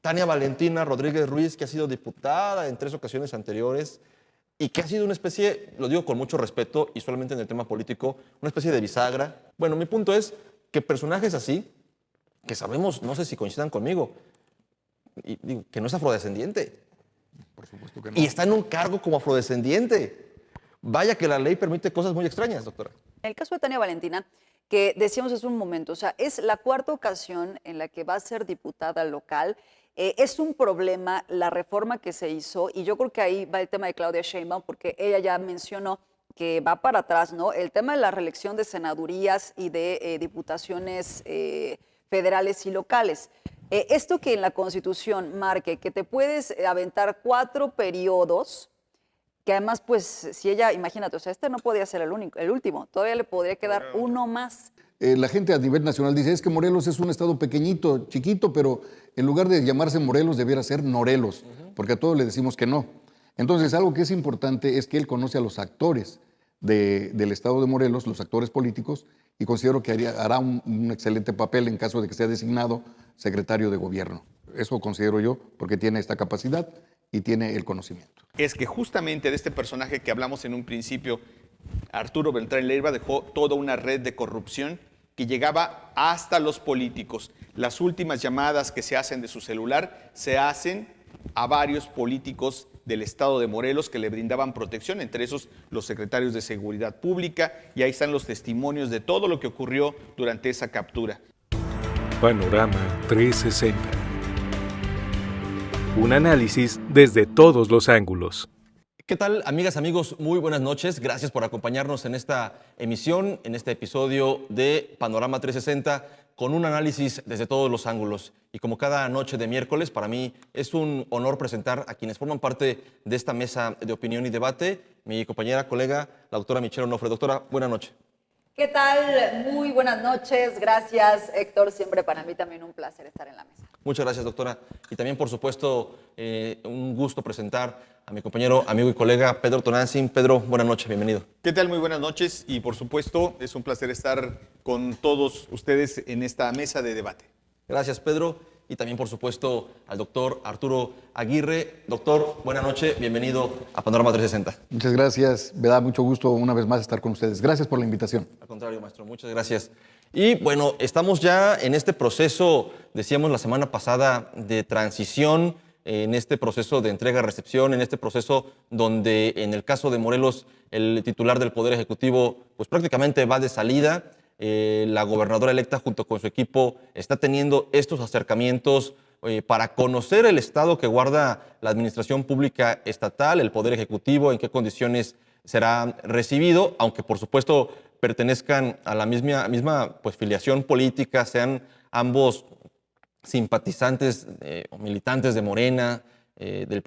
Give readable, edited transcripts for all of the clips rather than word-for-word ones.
Tania Valentina Rodríguez Ruiz, que ha sido diputada en 3 ocasiones anteriores y que ha sido una especie, lo digo con mucho respeto y solamente en el tema político, una especie de bisagra. Bueno, mi punto es que personajes así, que sabemos, no sé si coincidan conmigo, y digo, que no es afrodescendiente. Por supuesto que no. Y está en un cargo como afrodescendiente. Vaya que la ley permite cosas muy extrañas, doctora. En el caso de Tania Valentina, que decíamos hace un momento, o sea, es la 4ª ocasión en la que va a ser diputada local. Es un problema la reforma que se hizo y yo creo que ahí va el tema de Claudia Sheinbaum porque ella ya mencionó que va para atrás, ¿no? El tema de la reelección de senadurías y de diputaciones federales y locales. Esto que en la Constitución marque que te puedes aventar 4 periodos, que además, pues, si ella, imagínate, o sea, este no podía ser el último, todavía le podría quedar uno más. La gente a nivel nacional dice, es que Morelos es un estado pequeñito, chiquito, pero en lugar de llamarse Morelos debiera ser Norelos, porque a todos le decimos que no. Entonces, algo que es importante es que él conoce a los actores del estado de Morelos, los actores políticos, y considero que hará un excelente papel en caso de que sea designado secretario de gobierno. Eso considero yo, porque tiene esta capacidad y tiene el conocimiento. Es que justamente de este personaje que hablamos en un principio, Arturo Beltrán Leiva dejó toda una red de corrupción que llegaba hasta los políticos. Las últimas llamadas que se hacen de su celular se hacen a varios políticos del estado de Morelos que le brindaban protección, entre esos los secretarios de Seguridad Pública, y ahí están los testimonios de todo lo que ocurrió durante esa captura. Panorama 360. Un análisis desde todos los ángulos. ¿Qué tal, amigas, amigos? Muy buenas noches. Gracias por acompañarnos en esta emisión, en este episodio de Panorama 360, con un análisis desde todos los ángulos. Y como cada noche de miércoles, para mí es un honor presentar a quienes forman parte de esta mesa de opinión y debate. Mi compañera, colega, la doctora Michelle Onofre. Doctora, buenas noches. ¿Qué tal? Muy buenas noches. Gracias, Héctor. Siempre para mí también un placer estar en la mesa. Muchas gracias, doctora. Y también, por supuesto, un gusto presentar a mi compañero, amigo y colega Pedro Tonantzin. Pedro, buenas noches, bienvenido. ¿Qué tal? Muy buenas noches y por supuesto es un placer estar con todos ustedes en esta mesa de debate. Gracias, Pedro. Y también, por supuesto, al doctor Arturo Aguirre. Doctor, buenas noches, bienvenido a Panorama 360. Muchas gracias, me da mucho gusto una vez más estar con ustedes. Gracias por la invitación. Al contrario, maestro, muchas gracias. Y bueno, estamos ya en este proceso, decíamos la semana pasada, de transición, en este proceso de entrega-recepción, en este proceso donde en el caso de Morelos el titular del Poder Ejecutivo pues prácticamente va de salida. La gobernadora electa junto con su equipo está teniendo estos acercamientos para conocer el estado que guarda la administración pública estatal, el Poder Ejecutivo, en qué condiciones será recibido, aunque por supuesto pertenezcan a la misma pues, filiación política, sean ambos simpatizantes o militantes de Morena, del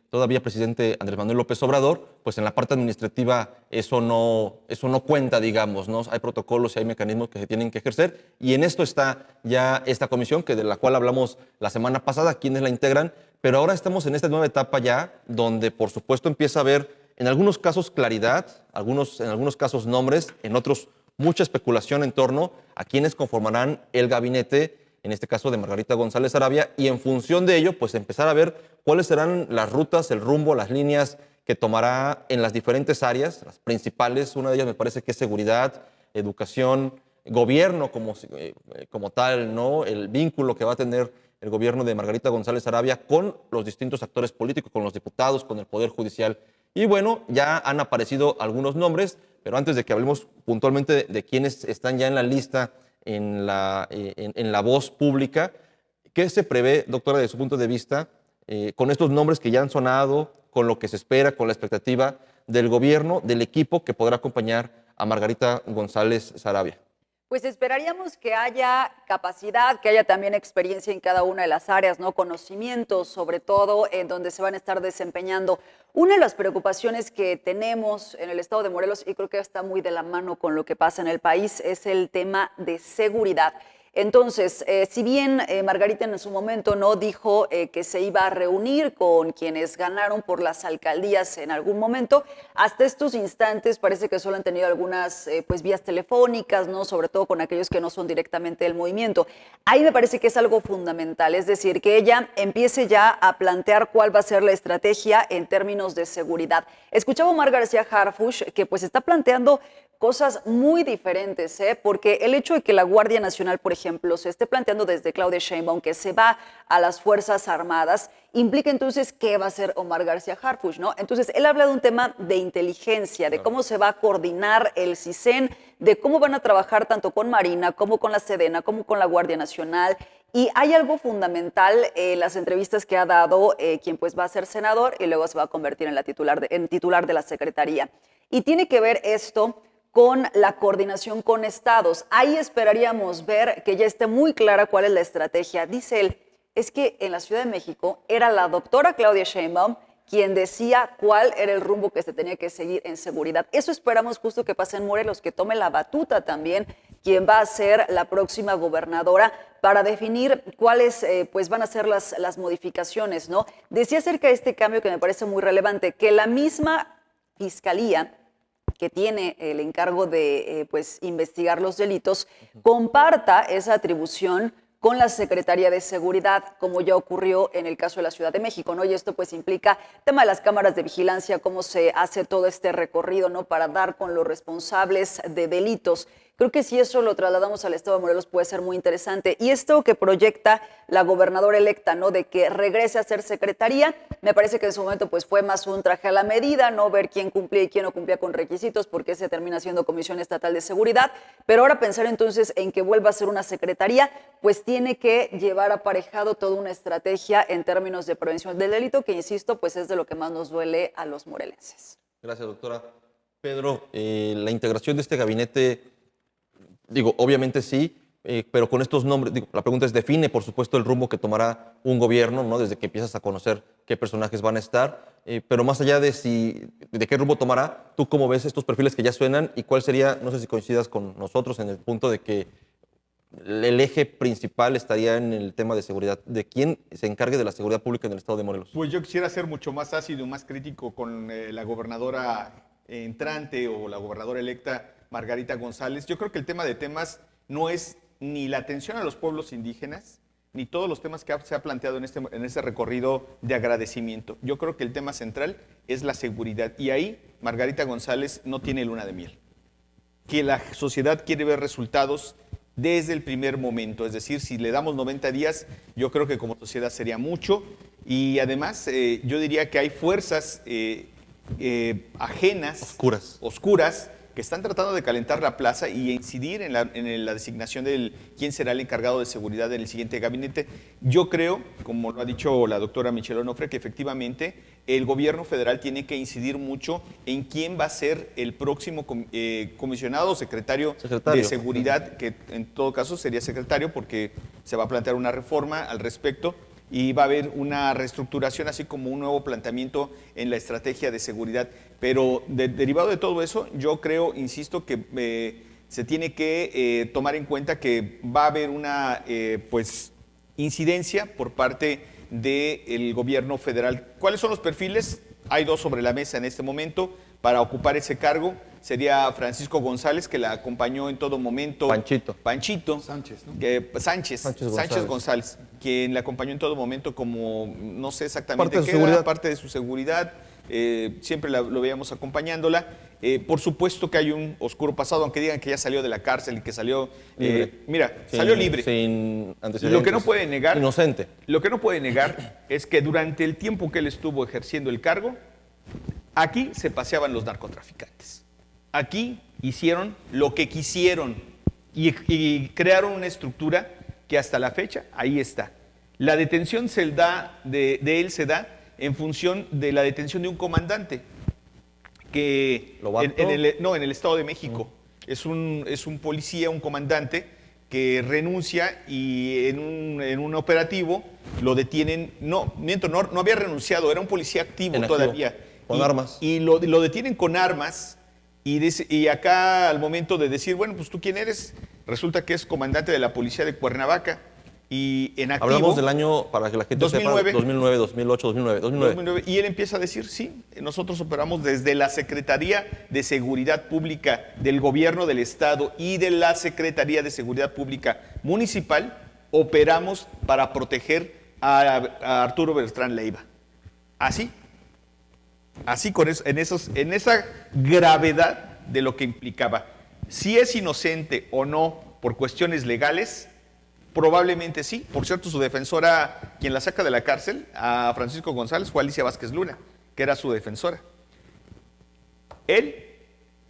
todavía presidente Andrés Manuel López Obrador, pues en la parte administrativa eso no cuenta, digamos, ¿no? Hay protocolos y hay mecanismos que se tienen que ejercer, y en esto está ya esta comisión, de la cual hablamos la semana pasada, quienes la integran, pero ahora estamos en esta nueva etapa ya, donde por supuesto empieza a haber en algunos casos claridad, en algunos casos nombres, en otros mucha especulación en torno a quienes conformarán el gabinete, en este caso de Margarita González Sarabia, y en función de ello, pues empezar a ver cuáles serán las rutas, el rumbo, las líneas que tomará en las diferentes áreas, las principales. Una de ellas me parece que es seguridad, educación, gobierno como tal, ¿no? El vínculo que va a tener el gobierno de Margarita González Sarabia con los distintos actores políticos, con los diputados, con el Poder Judicial. Y bueno, ya han aparecido algunos nombres, pero antes de que hablemos puntualmente de quienes están ya en la lista, en la voz pública, ¿qué se prevé, doctora, desde su punto de vista, con estos nombres que ya han sonado, con lo que se espera, con la expectativa del gobierno, del equipo que podrá acompañar a Margarita González Sarabia? Pues esperaríamos que haya capacidad, que haya también experiencia en cada una de las áreas, ¿no? Conocimientos, sobre todo en donde se van a estar desempeñando. Una de las preocupaciones que tenemos en el estado de Morelos, y creo que está muy de la mano con lo que pasa en el país, es el tema de seguridad. Entonces, si bien Margarita en su momento no dijo que se iba a reunir con quienes ganaron por las alcaldías en algún momento, hasta estos instantes parece que solo han tenido algunas pues vías telefónicas, ¿no? Sobre todo con aquellos que no son directamente del movimiento. Ahí me parece que es algo fundamental, es decir, que ella empiece ya a plantear cuál va a ser la estrategia en términos de seguridad. Escuchaba a Omar García Harfuch que pues está planteando cosas muy diferentes, porque el hecho de que la Guardia Nacional, por ejemplo, se esté planteando desde Claudia Sheinbaum que se va a las Fuerzas Armadas, implica entonces qué va a hacer Omar García Harfuch, ¿no? Entonces, él habla de un tema de inteligencia, de cómo se va a coordinar el CISEN, de cómo van a trabajar tanto con Marina, como con la Sedena, como con la Guardia Nacional. Y hay algo fundamental en las entrevistas que ha dado quien pues va a ser senador y luego se va a convertir en titular de la Secretaría. Y tiene que ver esto con la coordinación con estados. Ahí esperaríamos ver que ya esté muy clara cuál es la estrategia. Dice él, es que en la Ciudad de México era la doctora Claudia Sheinbaum quien decía cuál era el rumbo que se tenía que seguir en seguridad. Eso esperamos justo que pase en Morelos, que tome la batuta también quien va a ser la próxima gobernadora para definir cuáles pues van a ser las modificaciones, ¿no? Decía acerca de este cambio que me parece muy relevante, que la misma Fiscalía que tiene el encargo de pues, investigar los delitos, comparta esa atribución con la Secretaría de Seguridad, como ya ocurrió en el caso de la Ciudad de México, ¿no? Y esto pues implica el tema de las cámaras de vigilancia, cómo se hace todo este recorrido, ¿no? Para dar con los responsables de delitos. Creo que si eso lo trasladamos al estado de Morelos puede ser muy interesante. Y esto que proyecta la gobernadora electa, ¿no? De que regrese a ser secretaría, me parece que en su momento pues fue más un traje a la medida, no ver quién cumplía y quién no cumplía con requisitos, porque se termina siendo Comisión Estatal de Seguridad. Pero ahora pensar entonces en que vuelva a ser una secretaría, pues tiene que llevar aparejado toda una estrategia en términos de prevención del delito, que insisto, pues es de lo que más nos duele a los morelenses. Gracias, doctora. Pedro, la integración de este gabinete, digo, obviamente sí, pero con estos nombres, digo, la pregunta es, define, por supuesto, el rumbo que tomará un gobierno, ¿no? Desde que empiezas a conocer qué personajes van a estar, pero más allá de qué rumbo tomará, ¿tú cómo ves estos perfiles que ya suenan y cuál sería, no sé si coincidas con nosotros en el punto de que el eje principal estaría en el tema de seguridad, de quién se encargue de la seguridad pública en el estado de Morelos? Pues yo quisiera ser mucho más ácido, más crítico con la gobernadora entrante o la gobernadora electa Margarita González. Yo creo que el tema de temas no es ni la atención a los pueblos indígenas, ni todos los temas que se ha planteado en este recorrido de agradecimiento. Yo creo que el tema central es la seguridad y ahí Margarita González no tiene luna de miel. Que la sociedad quiere ver resultados desde el primer momento, es decir, si le damos 90 días, yo creo que como sociedad sería mucho y además yo diría que hay fuerzas ajenas, oscuras, que están tratando de calentar la plaza y incidir en la designación de quién será el encargado de seguridad en el siguiente gabinete. Yo creo, como lo ha dicho la doctora Michelle Onofre, que efectivamente el gobierno federal tiene que incidir mucho en quién va a ser el próximo comisionado o secretario de seguridad, que en todo caso sería secretario porque se va a plantear una reforma al respecto y va a haber una reestructuración, así como un nuevo planteamiento en la estrategia de seguridad. Pero derivado de todo eso, yo creo, insisto, que se tiene que tomar en cuenta que va a haber una pues, incidencia por parte del gobierno federal. ¿Cuáles son los perfiles? Hay dos sobre la mesa en este momento para ocupar ese cargo. Sería Francisco González, que la acompañó en todo momento. Panchito. Sánchez, ¿no? Sánchez González, quien la acompañó en todo momento como, no sé exactamente parte de su seguridad. Siempre lo veíamos acompañándola. Por supuesto que hay un oscuro pasado, aunque digan que ya salió de la cárcel y que salió libre. Salió libre. Sin antecedentes. Lo que no puede negar, inocente. Lo que no puede negar es que durante el tiempo que él estuvo ejerciendo el cargo, aquí se paseaban los narcotraficantes. Aquí hicieron lo que quisieron y crearon una estructura que hasta la fecha ahí está. La detención de él se da en función de la detención de un comandante que en el Estado de México. Es un policía, un comandante que renuncia y en un operativo lo detienen. No había renunciado, era un policía activo todavía. Con armas. Y lo detienen con armas y acá al momento de decir, bueno, pues tú quién eres, Resulta que es comandante de la policía de Cuernavaca y en activo... Hablamos del año, para que la gente 2009. sepa, 2009, 2008, 2009. Y él empieza a decir, sí, nosotros operamos desde la Secretaría de Seguridad Pública del Gobierno del Estado y de la Secretaría de Seguridad Pública Municipal, operamos para proteger a Arturo Beltrán Leiva. Así con eso, en esa gravedad de lo que implicaba. Si es inocente o no por cuestiones legales, probablemente sí. Por cierto, su defensora, quien la saca de la cárcel, a Francisco González, fue Alicia Vázquez Luna, que era su defensora. Él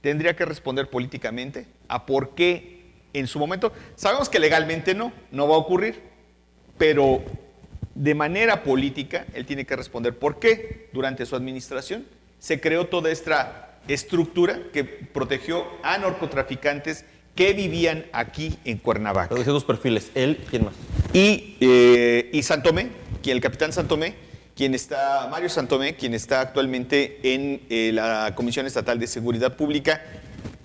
tendría que responder políticamente a por qué en su momento, sabemos que legalmente no va a ocurrir, pero de manera política él tiene que responder por qué durante su administración se creó toda esta estructura que protegió a narcotraficantes que vivían aquí en Cuernavaca. Pero dos perfiles, él, ¿quién más? Y Santomé, el capitán Santomé, Mario Santomé, quien está actualmente en la Comisión Estatal de Seguridad Pública,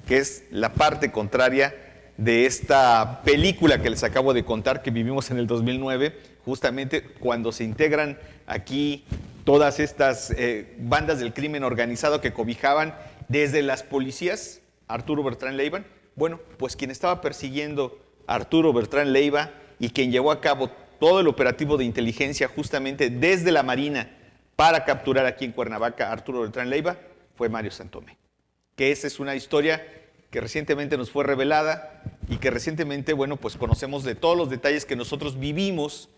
que es la parte contraria de esta película que les acabo de contar, que vivimos en el 2009, justamente cuando se integran aquí todas estas bandas del crimen organizado que cobijaban desde las policías Arturo Beltrán Leiva. Bueno, pues quien estaba persiguiendo a Arturo Beltrán Leiva y quien llevó a cabo todo el operativo de inteligencia justamente desde la Marina para capturar aquí en Cuernavaca a Arturo Beltrán Leiva fue Mario Santomé. Que esa es una historia que recientemente nos fue revelada y que recientemente, bueno, pues conocemos de todos los detalles que nosotros vivimos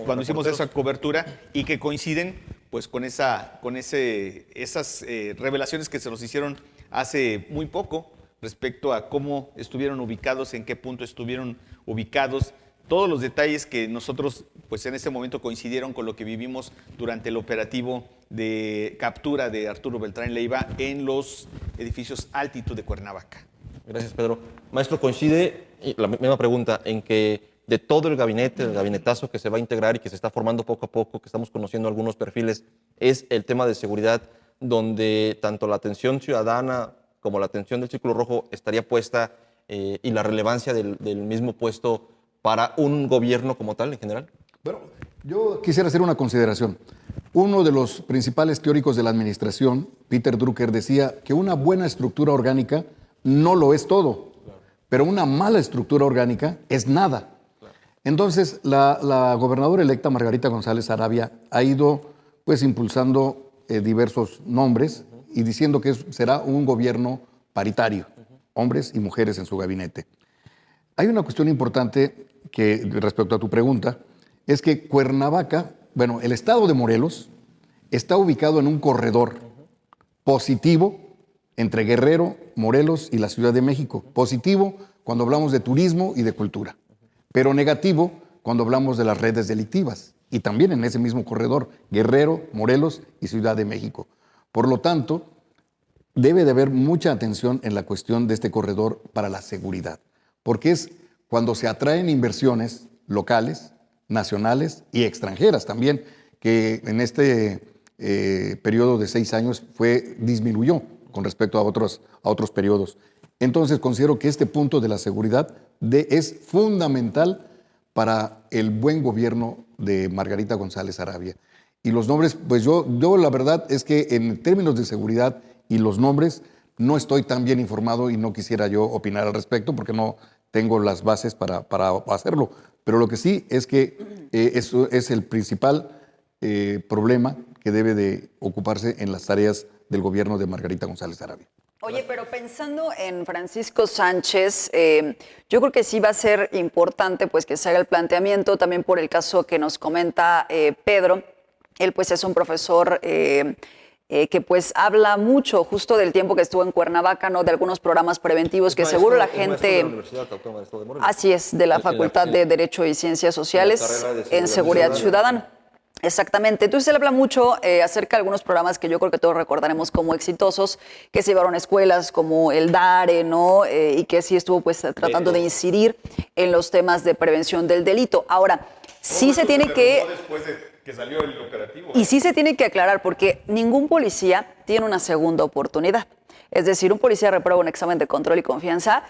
cuando hicimos esa cobertura y que coinciden pues con esas revelaciones que se nos hicieron hace muy poco respecto a cómo estuvieron ubicados, en qué punto estuvieron ubicados, todos los detalles que nosotros pues en ese momento coincidieron con lo que vivimos durante el operativo de captura de Arturo Beltrán Leiva en los edificios Altitud de Cuernavaca. Gracias, Pedro. Maestro, coincide, la misma pregunta, en que de todo el gabinete, el gabinetazo que se va a integrar y que se está formando poco a poco, que estamos conociendo algunos perfiles, es el tema de seguridad, donde tanto la atención ciudadana como la atención del Círculo Rojo estaría puesta y la relevancia del mismo puesto para un gobierno como tal en general? Bueno, yo quisiera hacer una consideración. Uno de los principales teóricos de la administración, Peter Drucker, decía que una buena estructura orgánica no lo es todo, pero una mala estructura orgánica es nada. Entonces, la gobernadora electa Margarita González Arabia ha ido pues impulsando diversos nombres y diciendo que será un gobierno paritario, hombres y mujeres en su gabinete. Hay una cuestión importante que, respecto a tu pregunta, es que Cuernavaca, bueno, el estado de Morelos está ubicado en un corredor positivo entre Guerrero, Morelos y la Ciudad de México. Positivo cuando hablamos de turismo y de cultura, pero negativo cuando hablamos de las redes delictivas. Y también en ese mismo corredor, Guerrero, Morelos y Ciudad de México. Por lo tanto, debe de haber mucha atención en la cuestión de este corredor para la seguridad, porque es cuando se atraen inversiones locales, nacionales y extranjeras también, que en este periodo de 6 años disminuyó con respecto a otros periodos. Entonces considero que este punto de la seguridad es fundamental para el buen gobierno de Margarita González Arabia. Y los nombres, pues yo la verdad es que en términos de seguridad y los nombres no estoy tan bien informado y no quisiera yo opinar al respecto porque no tengo las bases para hacerlo. Pero lo que sí es que eso es el principal problema que debe de ocuparse en las tareas del gobierno de Margarita González Arabia. Oye, pero pensando en Francisco Sánchez, yo creo que sí va a ser importante pues, que se haga el planteamiento, también por el caso que nos comenta Pedro. Él pues es un profesor que pues habla mucho justo del tiempo que estuvo en Cuernavaca, ¿no? De algunos programas preventivos que seguro la gente... De la Universidad Autónoma del Estado de Morelos. Así es, de la Facultad de Derecho y Ciencias Sociales en Seguridad Ciudadana. Exactamente. Entonces él habla mucho acerca de algunos programas que yo creo que todos recordaremos como exitosos, que se llevaron a escuelas como el DARE, ¿no? Y que sí estuvo pues tratando de incidir en los temas de prevención del delito. Ahora, sí se tiene que... Después de que salió el operativo. Y sí se tiene que aclarar porque ningún policía tiene una segunda oportunidad. Es decir, un policía reprueba un examen de control y confianza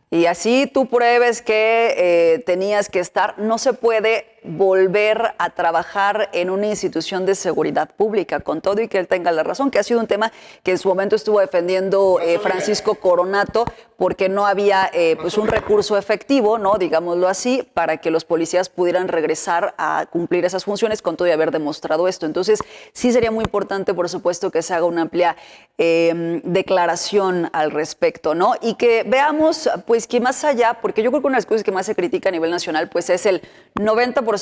y así tú pruebes que tenías que estar, no se puede volver a trabajar en una institución de seguridad pública, con todo y que él tenga la razón, que ha sido un tema que en su momento estuvo defendiendo Francisco Coronato, porque no había pues un recurso efectivo, ¿no? Digámoslo así, para que los policías pudieran regresar a cumplir esas funciones, con todo y haber demostrado esto. Entonces, sí sería muy importante, por supuesto, que se haga una amplia declaración al respecto, ¿no? Y que veamos, pues, que más allá, porque yo creo que una de las cosas que más se critica a nivel nacional, pues, es el 90%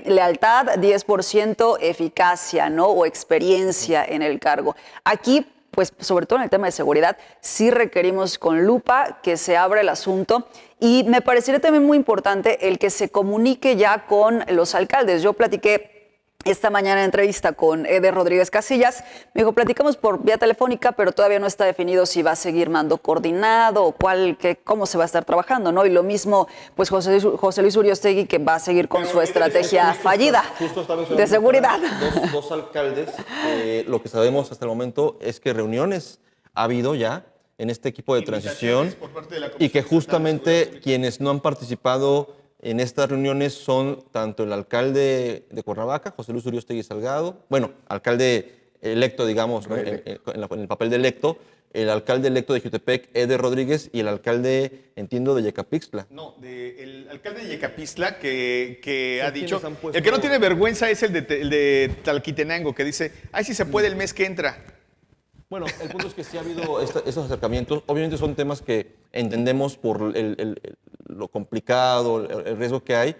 lealtad, 10% eficacia, ¿no? O experiencia en el cargo. Aquí, pues sobre todo en el tema de seguridad, sí requerimos con lupa que se abra el asunto y me parecería también muy importante el que se comunique ya con los alcaldes. Yo platiqué esta mañana en entrevista con Eder Rodríguez Casillas, me dijo, platicamos por vía telefónica, pero todavía no está definido si va a seguir mando coordinado o cómo se va a estar trabajando, ¿no? Y lo mismo, pues José Luis Uriostegui, que va a seguir con su estrategia fallida de seguridad. Dos alcaldes, lo que sabemos hasta el momento es que reuniones ha habido ya en este equipo de transición y que justamente quienes no han participado en estas reuniones son tanto el alcalde de Cuernavaca, José Luis Uriostegui Salgado, bueno, alcalde electo, digamos, ¿no? en el papel de electo, el alcalde electo de Jutepec, Eder Rodríguez, y el alcalde, entiendo, de Yecapixtla. No, el alcalde de Yecapixtla que ha dicho, el que no tiene vergüenza es el de Tlalquitenango, que dice, ay, si se puede el mes que entra. Bueno, el punto es que sí ha habido estos acercamientos. Obviamente son temas que entendemos por lo complicado, el riesgo que hay,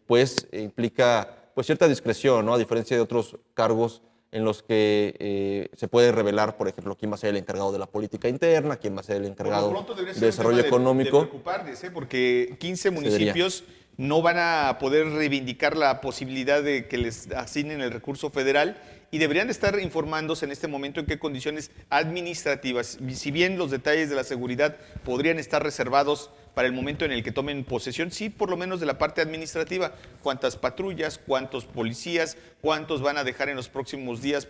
pues implica pues, cierta discreción, ¿no? A diferencia de otros cargos en los que se puede revelar, por ejemplo, quién va a ser el encargado de la política interna, quién va a ser el encargado de desarrollo económico. De preocuparles, porque 15 municipios no van a poder reivindicar la posibilidad de que les asignen el recurso federal y deberían estar informándose en este momento en qué condiciones administrativas, si bien los detalles de la seguridad podrían estar reservados para el momento en el que tomen posesión, sí, por lo menos de la parte administrativa, cuántas patrullas, cuántos policías, cuántos van a dejar en los próximos días,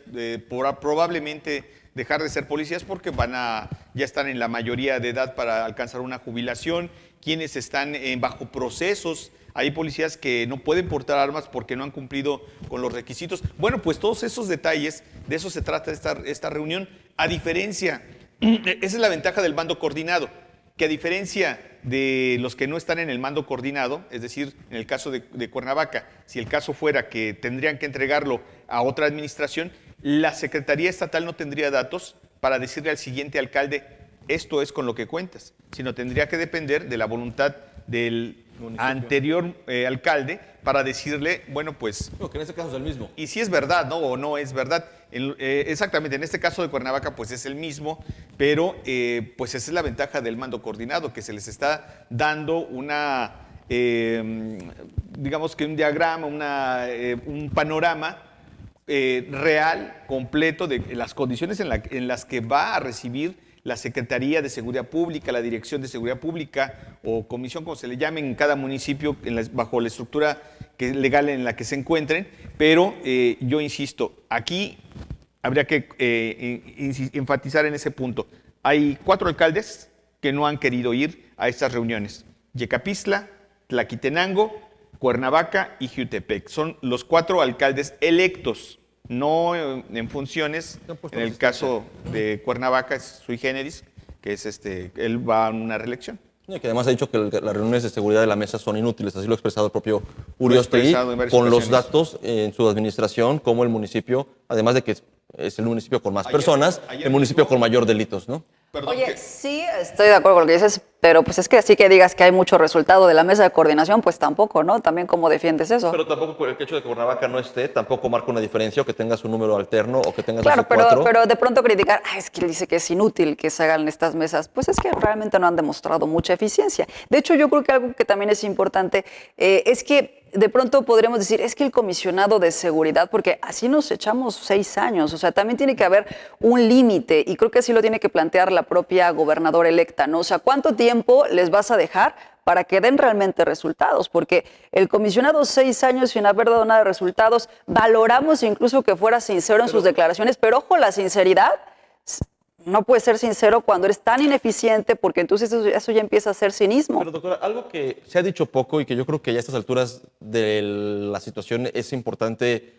probablemente dejar de ser policías porque ya están en la mayoría de edad para alcanzar una jubilación, quienes están bajo procesos. Hay policías que no pueden portar armas porque no han cumplido con los requisitos. Bueno, pues todos esos detalles, de eso se trata esta reunión. A diferencia, esa es la ventaja del mando coordinado, que a diferencia de los que no están en el mando coordinado, es decir, en el caso de Cuernavaca, si el caso fuera que tendrían que entregarlo a otra administración, la Secretaría Estatal no tendría datos para decirle al siguiente alcalde, esto es con lo que cuentas, sino tendría que depender de la voluntad del anterior alcalde para decirle, bueno, pues... No, que en este caso es el mismo. Y si es verdad, ¿no? O no es verdad. Exactamente, en este caso de Cuernavaca, pues es el mismo, pero pues esa es la ventaja del mando coordinado, que se les está dando digamos que un diagrama, un panorama real, completo de las condiciones en las que va a recibir la Secretaría de Seguridad Pública, la Dirección de Seguridad Pública o comisión, como se le llame en cada municipio, bajo la estructura legal en la que se encuentren. Pero yo insisto, aquí habría que enfatizar en ese punto. Hay 4 alcaldes que no han querido ir a estas reuniones. Yecapixtla, Tlaquitenango, Cuernavaca y Jutepec. Son los 4 alcaldes electos, no en funciones. En el caso de Cuernavaca es sui generis, que es él va a una reelección. Y que además ha dicho que las reuniones de seguridad de la mesa son inútiles, así lo ha expresado el propio Uriostegui, con los datos en su administración, como el municipio, además de que es el municipio con más personas, el municipio con mayor delitos, ¿no? Perdón, Oye, sí, estoy de acuerdo con lo que dices, pero pues es que así que digas que hay mucho resultado de la mesa de coordinación, pues tampoco, ¿no? También cómo defiendes eso. Pero tampoco el hecho de que Cuernavaca no esté, tampoco marca una diferencia o que tengas un número alterno o que tengas Claro, 4. pero de pronto criticar, es que él dice que es inútil que se hagan estas mesas, pues es que realmente no han demostrado mucha eficiencia. De hecho, yo creo que algo que también es importante es que de pronto podríamos decir, es que el comisionado de seguridad, porque así nos echamos 6 años, o sea, también tiene que haber un límite y creo que así lo tiene que plantear la propia gobernadora electa, ¿no? O sea, ¿cuánto tiempo les vas a dejar para que den realmente resultados? Porque el comisionado 6 años sin haber dado nada de resultados, valoramos incluso que fuera sincero en sus declaraciones, pero ojo, la sinceridad no puedes ser sincero cuando eres tan ineficiente, porque entonces eso ya empieza a ser cinismo. Pero doctora, algo que se ha dicho poco y que yo creo que ya a estas alturas de la situación es importante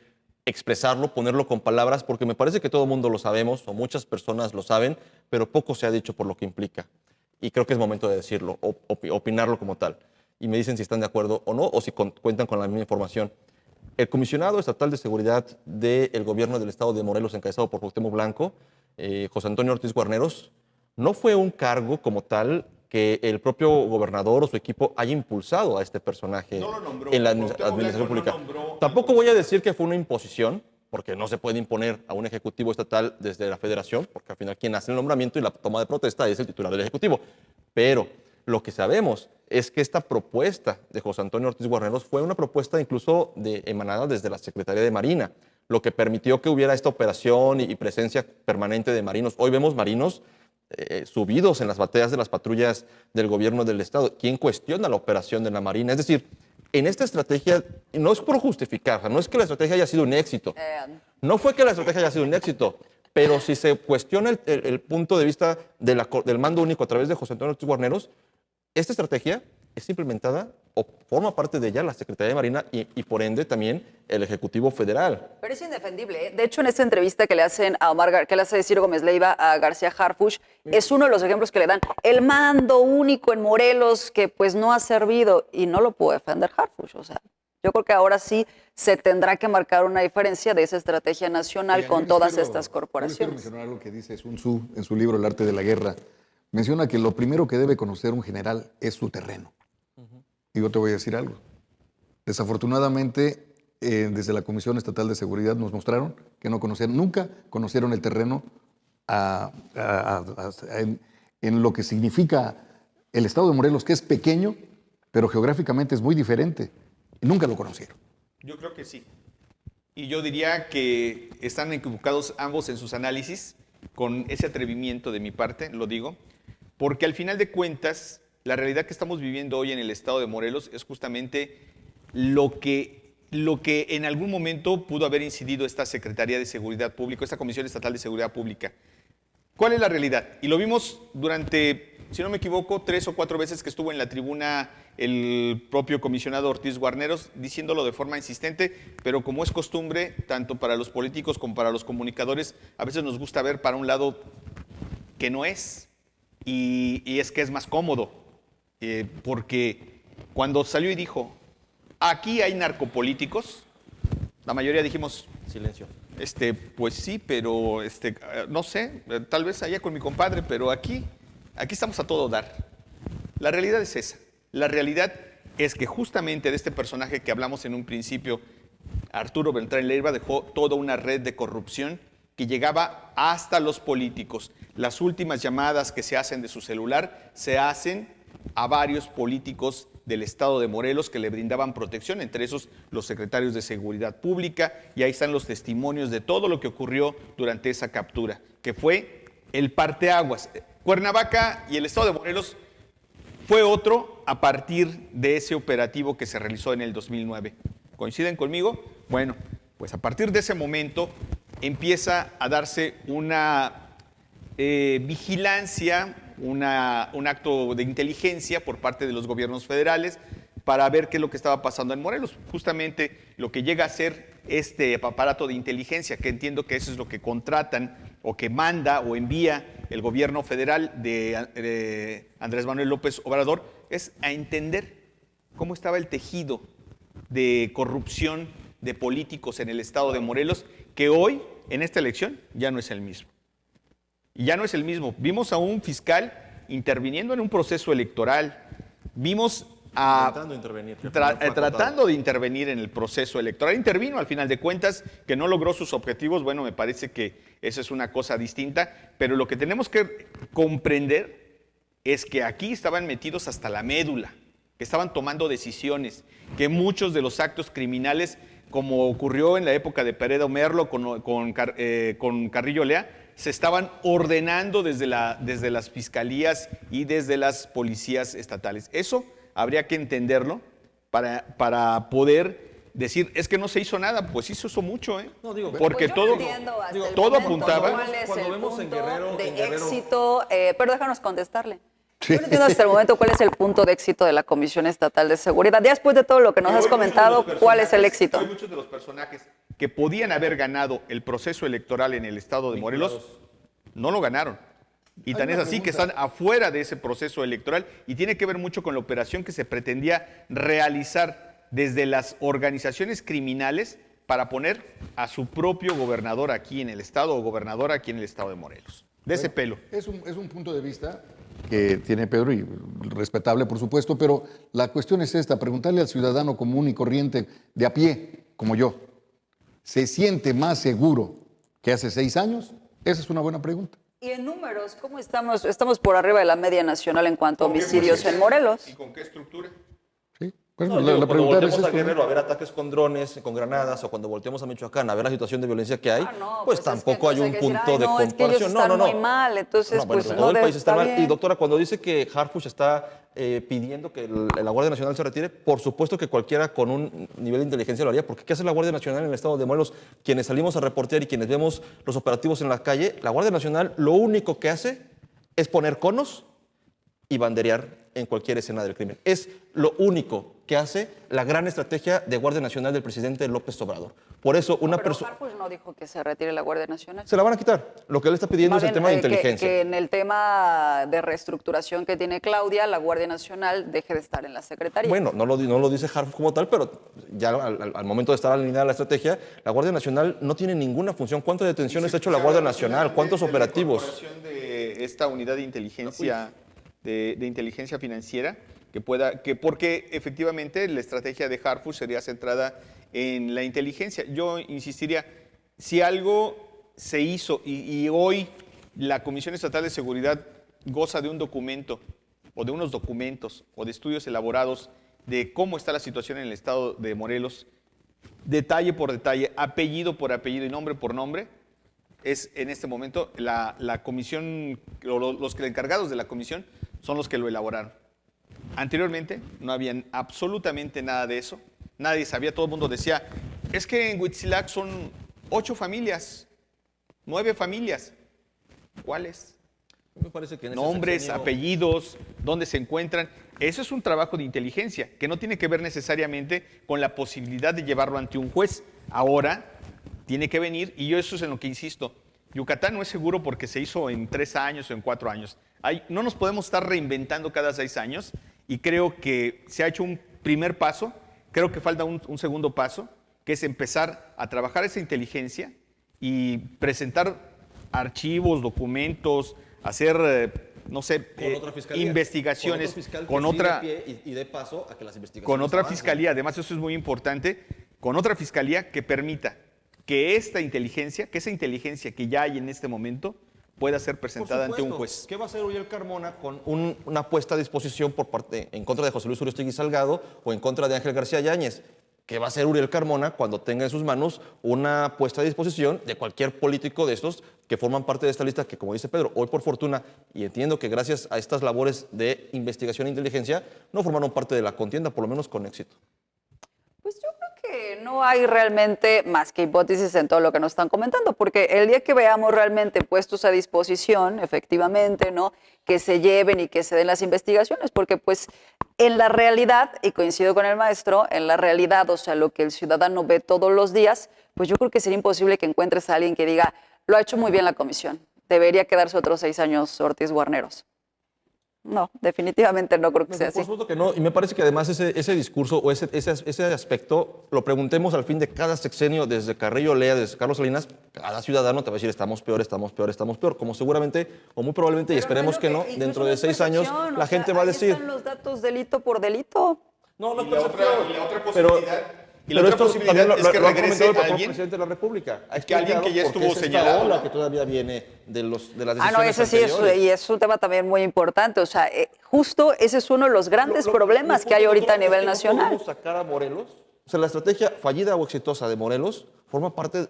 expresarlo, ponerlo con palabras, porque me parece que todo el mundo lo sabemos, o muchas personas lo saben, pero poco se ha dicho por lo que implica. Y creo que es momento de decirlo, opinarlo como tal. Y me dicen si están de acuerdo o no, o si cuentan con la misma información. El comisionado estatal de seguridad del gobierno del estado de Morelos, encabezado por Cuauhtémoc Blanco, José Antonio Ortiz Guarneros, no fue un cargo como tal que el propio gobernador o su equipo haya impulsado a este personaje No lo nombró, en la Cuauhtémoc administración Blanco pública. no nombró Tampoco voy a decir que fue una imposición, porque no se puede imponer a un ejecutivo estatal desde la federación, porque al final quien hace el nombramiento y la toma de protesta es el titular del ejecutivo. Pero lo que sabemos es que esta propuesta de José Antonio Ortiz Guarneros fue una propuesta incluso emanada desde la Secretaría de Marina, lo que permitió que hubiera esta operación y presencia permanente de marinos. Hoy vemos marinos subidos en las bateas de las patrullas del gobierno del estado. ¿Quién cuestiona la operación de la Marina? Es decir, en esta estrategia, no es por justificar, no es que la estrategia haya sido un éxito. No fue que la estrategia haya sido un éxito, pero si se cuestiona el punto de vista del mando único a través de José Antonio Ortiz Guarneros, esta estrategia es implementada o forma parte de ella la Secretaría de Marina y por ende también el Ejecutivo Federal. Pero es indefendible, ¿eh? De hecho, en esta entrevista que le hacen a que le hace Ciro Gómez Leiva a García Harfuch, es uno de los ejemplos que le dan. El mando único en Morelos que pues no ha servido y no lo pudo defender Harfuch. O sea, yo creo que ahora sí se tendrá que marcar una diferencia de esa estrategia nacional con todas estas corporaciones. Yo quiero mencionar algo que dice Sun Tzu en su libro El arte de la guerra. Menciona que lo primero que debe conocer un general es su terreno. Y yo te voy a decir algo. Desafortunadamente, desde la Comisión Estatal de Seguridad nos mostraron que nunca conocieron el terreno en lo que significa el estado de Morelos, que es pequeño, pero geográficamente es muy diferente. Y nunca lo conocieron. Yo creo que sí. Y yo diría que están equivocados ambos en sus análisis, con ese atrevimiento de mi parte, lo digo, porque al final de cuentas, la realidad que estamos viviendo hoy en el estado de Morelos es justamente lo que en algún momento pudo haber incidido esta Secretaría de Seguridad Pública, esta Comisión Estatal de Seguridad Pública. ¿Cuál es la realidad? Y lo vimos durante, si no me equivoco, 3 o 4 veces que estuvo en la tribuna el propio comisionado Ortiz Guarneros, diciéndolo de forma insistente, pero como es costumbre, tanto para los políticos como para los comunicadores, a veces nos gusta ver para un lado que no es, y es que es más cómodo, porque cuando salió y dijo, aquí hay narcopolíticos, la mayoría dijimos, Silencio. pues sí, pero no sé, tal vez allá con mi compadre, pero aquí estamos a todo dar. La realidad es esa. La realidad es que justamente de este personaje que hablamos en un principio, Arturo Beltrán Leiva, dejó toda una red de corrupción que llegaba hasta los políticos. Las últimas llamadas que se hacen de su celular se hacen a varios políticos del estado de Morelos que le brindaban protección, entre esos los secretarios de Seguridad Pública, y ahí están los testimonios de todo lo que ocurrió durante esa captura, que fue el parteaguas. Cuernavaca y el estado de Morelos fue otro a partir de ese operativo que se realizó en el 2009. ¿Coinciden conmigo? Bueno, pues a partir de ese momento empieza a darse una vigilancia, un acto de inteligencia por parte de los gobiernos federales para ver qué es lo que estaba pasando en Morelos. Justamente lo que llega a ser este aparato de inteligencia, que entiendo que eso es lo que contratan o que manda o envía el gobierno federal de Andrés Manuel López Obrador, es a entender cómo estaba el tejido de corrupción de políticos en el estado de Morelos, que hoy, en esta elección, ya no es el mismo. Y ya no es el mismo. Vimos a un fiscal interviniendo en un proceso electoral. Vimos Intentando intervenir. Tratando de intervenir en el proceso electoral. Intervino al final de cuentas, que no logró sus objetivos. Bueno, me parece que eso es una cosa distinta, pero lo que tenemos que comprender es que aquí estaban metidos hasta la médula, que estaban tomando decisiones, que muchos de los actos criminales, como ocurrió en la época de Pereda Merlo con Carrillo Lea, se estaban ordenando desde las fiscalías y desde las policías estatales. Eso habría que entenderlo para poder decir, es que no se hizo nada, pues sí se hizo mucho, ¿eh? No, digo, porque Pues yo todo, no entiendo hasta el todo momento apuntaba. ¿Cuál es Cuando el vemos en punto Guerrero- de en Guerrero- éxito? Pero déjanos contestarle. Yo no entiendo hasta el momento cuál es el punto de éxito de la Comisión Estatal de Seguridad. Ya después de todo lo que nos Que has hoy muchos de comentado, los ¿cuál es el personajes- éxito? Hoy muchos de los personajes que podían haber ganado el proceso electoral en el estado de Morelos no lo ganaron. Y tan Hay es una así que pregunta. están afuera de ese proceso electoral y tiene que ver mucho con la operación que se pretendía realizar desde las organizaciones criminales para poner a su propio gobernador aquí en el estado o gobernadora aquí en el estado de Morelos. De ese pelo. Es un punto de vista que tiene Pedro y respetable, por supuesto, pero la cuestión es esta, preguntarle al ciudadano común y corriente de a pie, como yo, ¿se siente más seguro que hace 6 años? Esa es una buena pregunta. Y en números, ¿cómo estamos? Estamos por arriba de la media nacional en cuanto a homicidios en Morelos. ¿Y con qué estructura? ¿Sí? Bueno, No, la digo, cuando pregunta es volteemos a esto, ¿no? Guerrero a ver ataques con drones, con granadas, o cuando volteemos a Michoacán a ver la situación de violencia que hay, No, pues es que tampoco hay entonces un hay que decir, punto "Ay, de no, es que ellos comparación". están muy mal, entonces, No, bueno, pues, todo no el país está mal. bien. Y doctora, cuando dice que Harfuch está pidiendo que la Guardia Nacional se retire, por supuesto que cualquiera con un nivel de inteligencia lo haría, porque ¿qué hace la Guardia Nacional en el estado de Morelos? Quienes salimos a reportear y quienes vemos los operativos en la calle, la Guardia Nacional lo único que hace es poner conos y banderear en cualquier escena del crimen. Es lo único que hace la gran estrategia de Guardia Nacional del presidente López Obrador. Por eso una Pero persona... Harfuch no dijo que se retire la Guardia Nacional. Se la van a quitar. Lo que él está pidiendo Más es el bien, tema de que inteligencia. en el tema de reestructuración que tiene Claudia, la Guardia Nacional deje de estar en la Secretaría. Bueno, no lo dice Harfuch como tal, pero ya al momento de estar alineada la estrategia, la Guardia Nacional no tiene ninguna función. ¿Cuántas detenciones ha hecho la Guardia Nacional? ¿Cuántos operativos? La incorporación de esta unidad de inteligencia, de inteligencia financiera, porque efectivamente la estrategia de Harfuch sería centrada en la inteligencia. Yo insistiría, si algo se hizo y hoy la Comisión Estatal de Seguridad goza de un documento o de unos documentos o de estudios elaborados de cómo está la situación en el estado de Morelos, detalle por detalle, apellido por apellido y nombre por nombre, es en este momento la comisión, los encargados de la comisión son los que lo elaboraron. Anteriormente no había absolutamente nada de eso, nadie sabía, todo el mundo decía, es que en Huitzilac son 8 familias, 9 familias. ¿Cuáles? Me parece que en este Nombres, sexenio- apellidos, dónde se encuentran. Eso es un trabajo de inteligencia que no tiene que ver necesariamente con la posibilidad de llevarlo ante un juez. Ahora tiene que venir, y yo eso es en lo que insisto, Yucatán no es seguro porque se hizo en 3 años o en 4 años. No nos podemos estar reinventando cada 6 años y creo que se ha hecho un primer paso, creo que falta un segundo paso, que es empezar a trabajar esa inteligencia y presentar archivos, documentos, hacer, no sé, Con otra fiscalía. investigaciones, Con otro fiscal que con sí otra, dé pie y dé paso a que las investigaciones con otra avancen. fiscalía, además eso es muy importante, con otra fiscalía que permita que esa inteligencia que ya hay en este momento, pueda ser Por presentada ante un supuesto. juez. ¿Qué va a hacer Uriel Carmona con una puesta a disposición por parte en contra de José Luis Uriostegui Salgado o en contra de Ángel García Yáñez? ¿Qué va a hacer Uriel Carmona cuando tenga en sus manos una puesta a disposición de cualquier político de estos que forman parte de esta lista que, como dice Pedro, hoy por fortuna, y entiendo que gracias a estas labores de investigación e inteligencia, no formaron parte de la contienda, por lo menos con éxito? Pues yo creo que no hay realmente más que hipótesis en todo lo que nos están comentando, porque el día que veamos realmente puestos a disposición, efectivamente, ¿no? Que se lleven y que se den las investigaciones, porque pues en la realidad, y coincido con el maestro, en la realidad, o sea, lo que el ciudadano ve todos los días, pues yo creo que sería imposible que encuentres a alguien que diga, lo ha hecho muy bien la comisión, debería quedarse otros 6 años Ortiz Guarneros. No, definitivamente no creo que sea Por así. supuesto que no, y me parece que además ese discurso o ese aspecto lo preguntemos al fin de cada sexenio, desde Carrillo Lea, desde Carlos Salinas, cada ciudadano te va a decir estamos peor, estamos peor, estamos peor, como seguramente o muy probablemente, y Pero esperemos es que lo no, incluso dentro no de es 6 años percepción, la o sea, gente va a ahí decir... están los datos delito por delito. No, no es Y la otra pero posibilidad esto es que también lo regrese ha comentado el propio alguien, presidente de la República. Ha que alguien que ya explicado por qué estuvo es esta señalado, ola ¿no? que todavía viene de las decisiones Ah, no, ese sí es, anteriores. y es un tema también muy importante. O sea, justo ese es uno de los grandes problemas que hay ahorita a nivel nacional. No podemos sacar a Morelos. O sea, la estrategia fallida o exitosa de Morelos forma parte,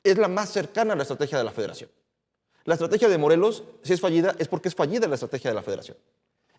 es la más cercana a la estrategia de la Federación. La estrategia de Morelos, si es fallida, es porque es fallida la estrategia de la Federación.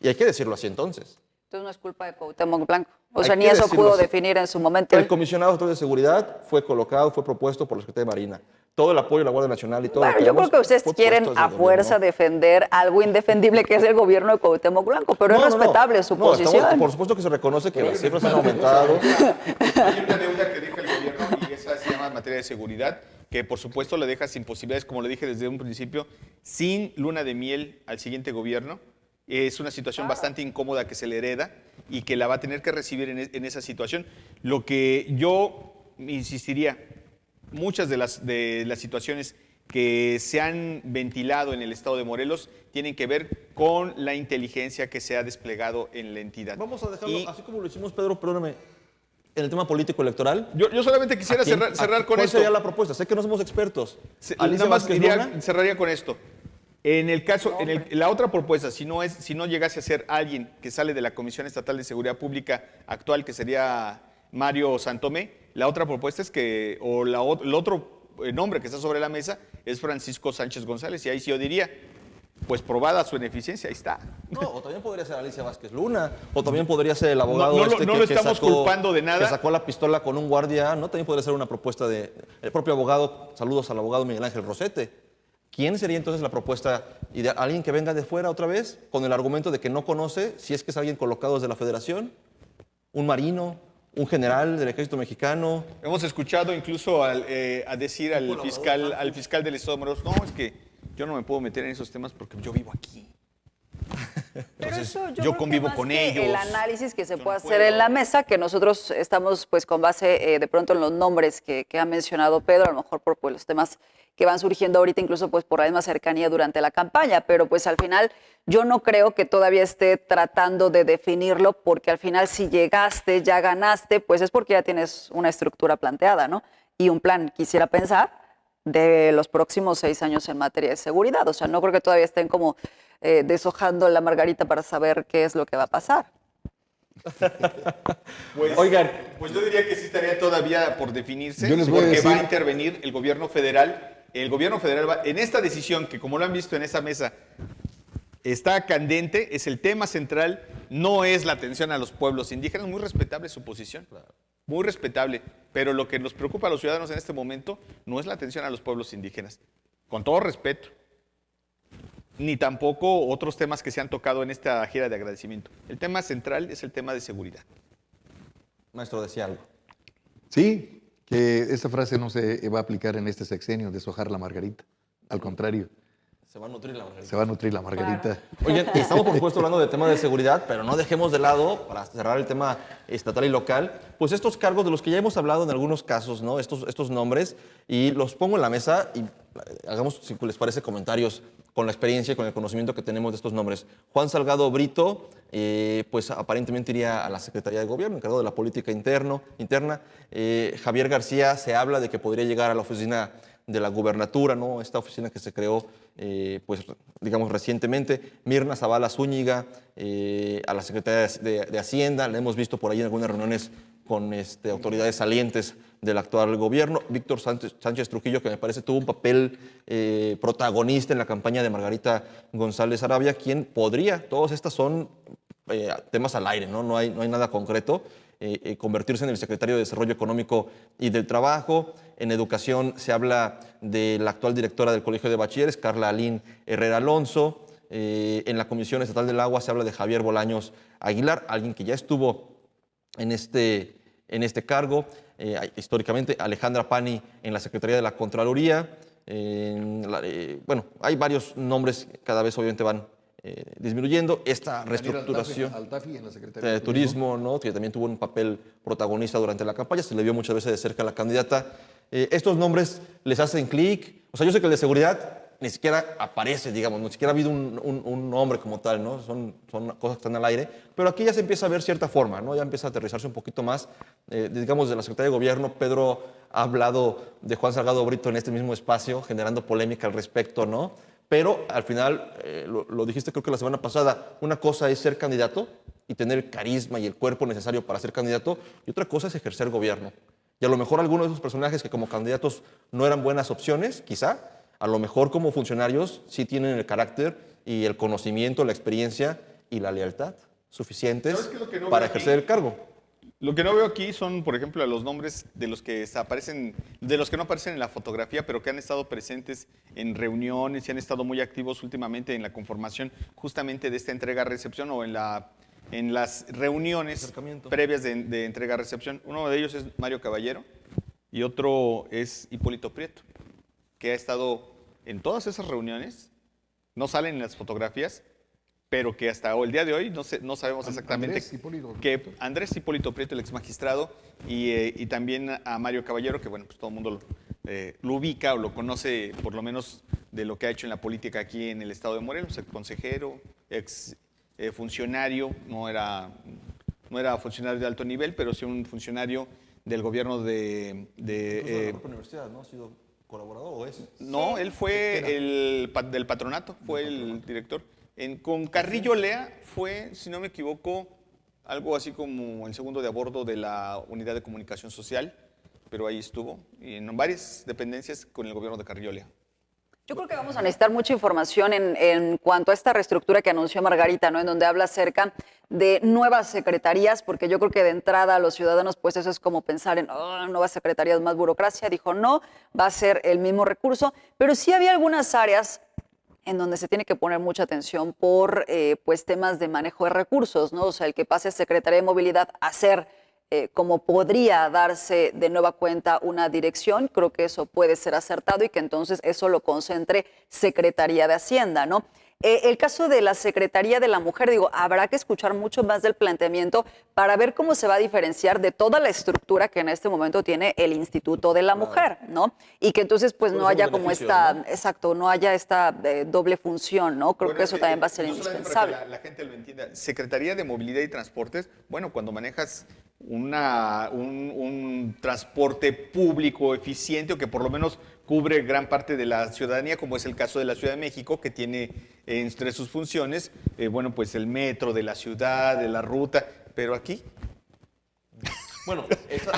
Y hay que decirlo así entonces. Entonces no es culpa de Cuauhtémoc Blanco. O Hay sea, ni que eso decirlo pudo así. definir en su momento. El comisionado de seguridad fue colocado, fue propuesto por la Secretaría de Marina. Todo el apoyo de la Guardia Nacional y todo Bueno, lo que yo creo vemos que ustedes fue quieren puesto desde a el fuerza gobierno. defender algo indefendible que es el gobierno de Cuauhtémoc Blanco, pero es respetable su posición. Por supuesto que se reconoce que las cifras han aumentado. Hay una deuda que deja el gobierno y esa se llama materia de seguridad, que por supuesto la deja sin posibilidades, como lo dije desde un principio, sin luna de miel al siguiente gobierno. Es una situación bastante incómoda que se le hereda y que la va a tener que recibir en esa situación. Lo que yo insistiría, muchas de las situaciones que se han ventilado en el estado de Morelos tienen que ver con la inteligencia que se ha desplegado en la entidad. Vamos a dejarlo, Y así como lo hicimos, Pedro, perdóname, en el tema político electoral. yo solamente quisiera cerrar con ¿Cuál esto. sería la propuesta? Sé que no somos expertos. Alicia Nada más Vázquez Luna, cerraría con esto. En el caso, la otra propuesta, si no llegase a ser alguien que sale de la Comisión Estatal de Seguridad Pública actual, que sería Mario Santomé, la otra propuesta es que, el otro nombre que está sobre la mesa es Francisco Sánchez González, y ahí sí yo diría, pues probada su ineficiencia, ahí está. no, o también podría ser Alicia Vázquez Luna, o también podría ser el abogado No lo estamos culpando de nada. que sacó la pistola con un guardia, ¿no? También podría ser una propuesta de el propio abogado. Saludos al abogado Miguel Ángel Rosete. ¿Quién sería entonces la propuesta ideal? ¿Alguien que venga de fuera otra vez con el argumento de que no conoce si es que es alguien colocado desde la Federación? ¿Un marino? ¿Un general del ejército mexicano? Hemos escuchado incluso a decir al fiscal del Estado de Morelos, no, es que yo no me puedo meter en esos temas porque yo vivo aquí. Pero Entonces, eso yo creo que convivo más con que ellos. El análisis que se Yo puede no hacer puedo. en la mesa, que nosotros estamos pues con base de pronto en los nombres que ha mencionado Pedro, a lo mejor por pues, los temas que van surgiendo ahorita, incluso pues por la misma cercanía durante la campaña, pero pues al final yo no creo que todavía esté tratando de definirlo, porque al final si llegaste, ya ganaste, pues es porque ya tienes una estructura planteada, ¿no? Y un plan, quisiera pensar, de los próximos 6 años en materia de seguridad. O sea, no creo que todavía estén como deshojando la margarita para saber qué es lo que va a pasar. Pues, Oigan. pues yo diría que sí estaría todavía por definirse, Yo les voy a porque va a decir- intervenir el gobierno federal. El gobierno federal va, en esta decisión, que como lo han visto en esa mesa, está candente, es el tema central, no es la atención a los pueblos indígenas, muy respetable su posición, muy respetable, pero lo que nos preocupa a los ciudadanos en este momento no es la atención a los pueblos indígenas, con todo respeto, ni tampoco otros temas que se han tocado en esta gira de agradecimiento. El tema central es el tema de seguridad. Maestro, decía algo. Sí, que esta frase no se va a aplicar en este sexenio, deshojar la margarita. Al contrario, Se va a nutrir la margarita. se va a nutrir la margarita. Oye, estamos por supuesto hablando de temas de seguridad, pero no dejemos de lado, para cerrar el tema estatal y local, pues estos cargos de los que ya hemos hablado en algunos casos, ¿no? Estos nombres, y los pongo en la mesa y hagamos, si les parece, comentarios con la experiencia y con el conocimiento que tenemos de estos nombres. Juan Salgado Brito, pues aparentemente iría a la Secretaría de Gobierno, encargado de la política interna. Javier García, se habla de que podría llegar a la oficina de la gubernatura, ¿no? Esta oficina que se creó, pues, digamos, recientemente. Mirna Zavala Zúñiga, a la Secretaría de Hacienda, la hemos visto por ahí en algunas reuniones con autoridades salientes del actual gobierno. Víctor Sánchez Trujillo, que me parece tuvo un papel protagonista en la campaña de Margarita González Arabia, quien podría, todas estas son temas al aire, ¿no? No hay nada concreto. Convertirse en el secretario de Desarrollo Económico y del Trabajo. En educación se habla de la actual directora del Colegio de Bachilleres, Carla Alín Herrera Alonso. En la Comisión Estatal del Agua se habla de Javier Bolaños Aguilar, alguien que ya estuvo en este cargo. Históricamente, Alejandra Pani en la Secretaría de la Contraloría. Bueno, hay varios nombres, cada vez obviamente van disminuyendo. Esta reestructuración Altafi en la Secretaría de Turismo, ¿no? Que también tuvo un papel protagonista durante la campaña, se le vio muchas veces de cerca a la candidata. Estos nombres les hacen clic. O sea, yo sé que el de seguridad ni siquiera aparece, digamos, ni siquiera ha habido un nombre como tal, ¿no? Son cosas que están al aire, pero aquí ya se empieza a ver cierta forma, ¿no? Ya empieza a aterrizarse un poquito más. Digamos, de la Secretaría de Gobierno, Pedro ha hablado de Juan Salgado Brito en este mismo espacio, generando polémica al respecto, ¿no? Pero al final, lo dijiste creo que la semana pasada, una cosa es ser candidato y tener el carisma y el cuerpo necesario para ser candidato, y otra cosa es ejercer gobierno. Y a lo mejor algunos de esos personajes que como candidatos no eran buenas opciones, quizá, a lo mejor como funcionarios sí tienen el carácter y el conocimiento, la experiencia y la lealtad. suficientes ¿Sabes qué es lo que no para veo aquí? ejercer el cargo. Lo que no veo aquí son, por ejemplo, los nombres de los que aparecen, de los que no aparecen en la fotografía, pero que han estado presentes en reuniones y han estado muy activos últimamente en la conformación justamente de esta entrega-recepción o en las reuniones Acercamiento. previas de entrega-recepción. Uno de ellos es Mario Caballero y otro es Hipólito Prieto, que ha estado en todas esas reuniones, no salen en las fotografías, pero que hasta el día de hoy no sabemos exactamente Andrés Hipólito que Prieto. Andrés Hipólito Prieto, el exmagistrado, y también a Mario Caballero, que bueno, pues todo el mundo lo ubica o lo conoce por lo menos de lo que ha hecho en la política aquí en el estado de Morelos, ex consejero, ex funcionario, no era funcionario de alto nivel, pero sí un funcionario del gobierno Incluso de la propia universidad, ¿no? ¿Ha sido colaborador o es? No, él fue del patronato, fue el director. Con Carrillo Lea fue, si no me equivoco, algo así como el segundo de a bordo de la Unidad de Comunicación Social, pero ahí estuvo, y en varias dependencias con el gobierno de Carrillo Lea. Yo creo que vamos a necesitar mucha información en cuanto a esta reestructura que anunció Margarita, ¿no? En donde habla acerca de nuevas secretarías, porque yo creo que de entrada a los ciudadanos, pues eso es como pensar en nuevas secretarías, más burocracia. Dijo, no, va a ser el mismo recurso, pero sí había algunas áreas en donde se tiene que poner mucha atención por pues temas de manejo de recursos, ¿no? O sea, el que pase Secretaría de Movilidad a ser como podría darse de nueva cuenta una dirección, creo que eso puede ser acertado y que entonces eso lo concentre Secretaría de Hacienda, ¿no? El caso de la Secretaría de la Mujer, digo, habrá que escuchar mucho más del planteamiento para ver cómo se va a diferenciar de toda la estructura que en este momento tiene el Instituto de la Mujer, ¿no? Y que entonces pues no haya como esta, ¿no? Exacto, no haya esta doble función, ¿no? Creo que eso también va a ser no solamente indispensable. para que la gente lo entienda, Secretaría de Movilidad y Transportes, bueno, cuando manejas un transporte público eficiente o que por lo menos cubre gran parte de la ciudadanía, como es el caso de la Ciudad de México, que tiene entre sus funciones, bueno, pues el metro de la ciudad, de la ruta, pero aquí Bueno,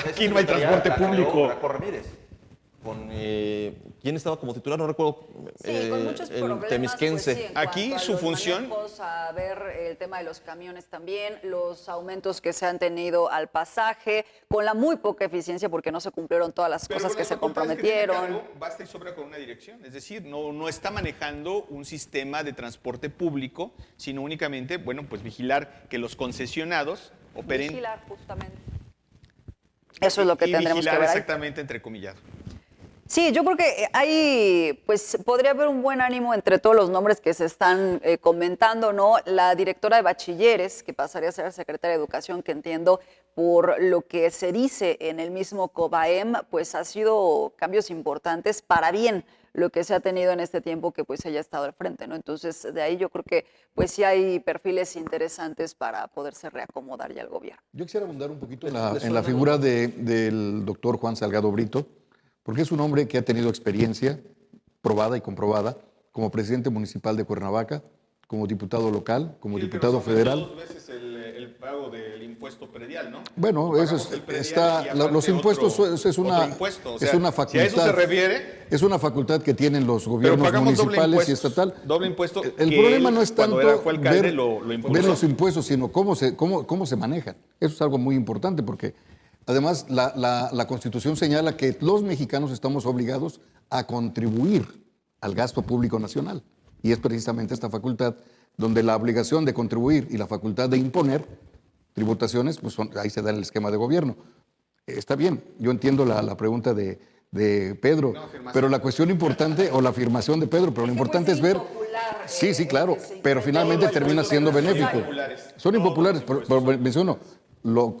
Aquí no hay transporte público. Raco Ramírez. ¿Quién estaba como titular? No recuerdo. Sí, con muchos el problemas. temisquense. Pues, sí, en Aquí cuanto a su los función- manejos, a ver el tema de los camiones también, los aumentos que se han tenido al pasaje, con la muy poca eficiencia porque no se cumplieron todas las Pero cosas con que las se facultades que tiene a comprometieron. cargo, basta y sobra con una dirección. Es decir, no está manejando un sistema de transporte público, sino únicamente, bueno, pues vigilar que los concesionados operen. Vigilar, justamente. Eso es lo que y tendremos vigilar que ver ahí. exactamente, entrecomillado. Sí, yo creo que hay, pues podría haber un buen ánimo entre todos los nombres que se están comentando, ¿no? La directora de bachilleres, que pasaría a ser secretaria de Educación, que entiendo por lo que se dice en el mismo COBAEM, pues ha sido cambios importantes para bien lo que se ha tenido en este tiempo que pues ella ha estado al frente, ¿no? Entonces, de ahí yo creo que pues sí hay perfiles interesantes para poderse reacomodar ya al gobierno. Yo quisiera abundar un poquito en la figura del doctor Juan Salgado Brito, porque es un hombre que ha tenido experiencia probada y comprobada como presidente municipal de Cuernavaca, como diputado local, como diputado federal. Dos veces el pago del impuesto predial, ¿no? Bueno, eso Pagamos el predial y está, aparte los impuestos otro es una impuesto. O es sea, una si facultad. a eso se refiere, Es una facultad que tienen los pero gobiernos pagamos municipales y estatal. doble impuesto. El que problema él, no es cuando tanto fue alcalde, ver, lo impulsó. ver los impuestos, sino cómo se manejan. Eso es algo muy importante porque además la Constitución señala que los mexicanos estamos obligados a contribuir al gasto público nacional. Y es precisamente esta facultad donde la obligación de contribuir y la facultad de imponer tributaciones, pues ahí se da el esquema de gobierno. Está bien, yo entiendo la pregunta de Pedro, pero la cuestión importante, o la afirmación de Pedro, pero lo importante es ver... Sí, claro, pero finalmente termina siendo benéfico. Son impopulares, pero menciono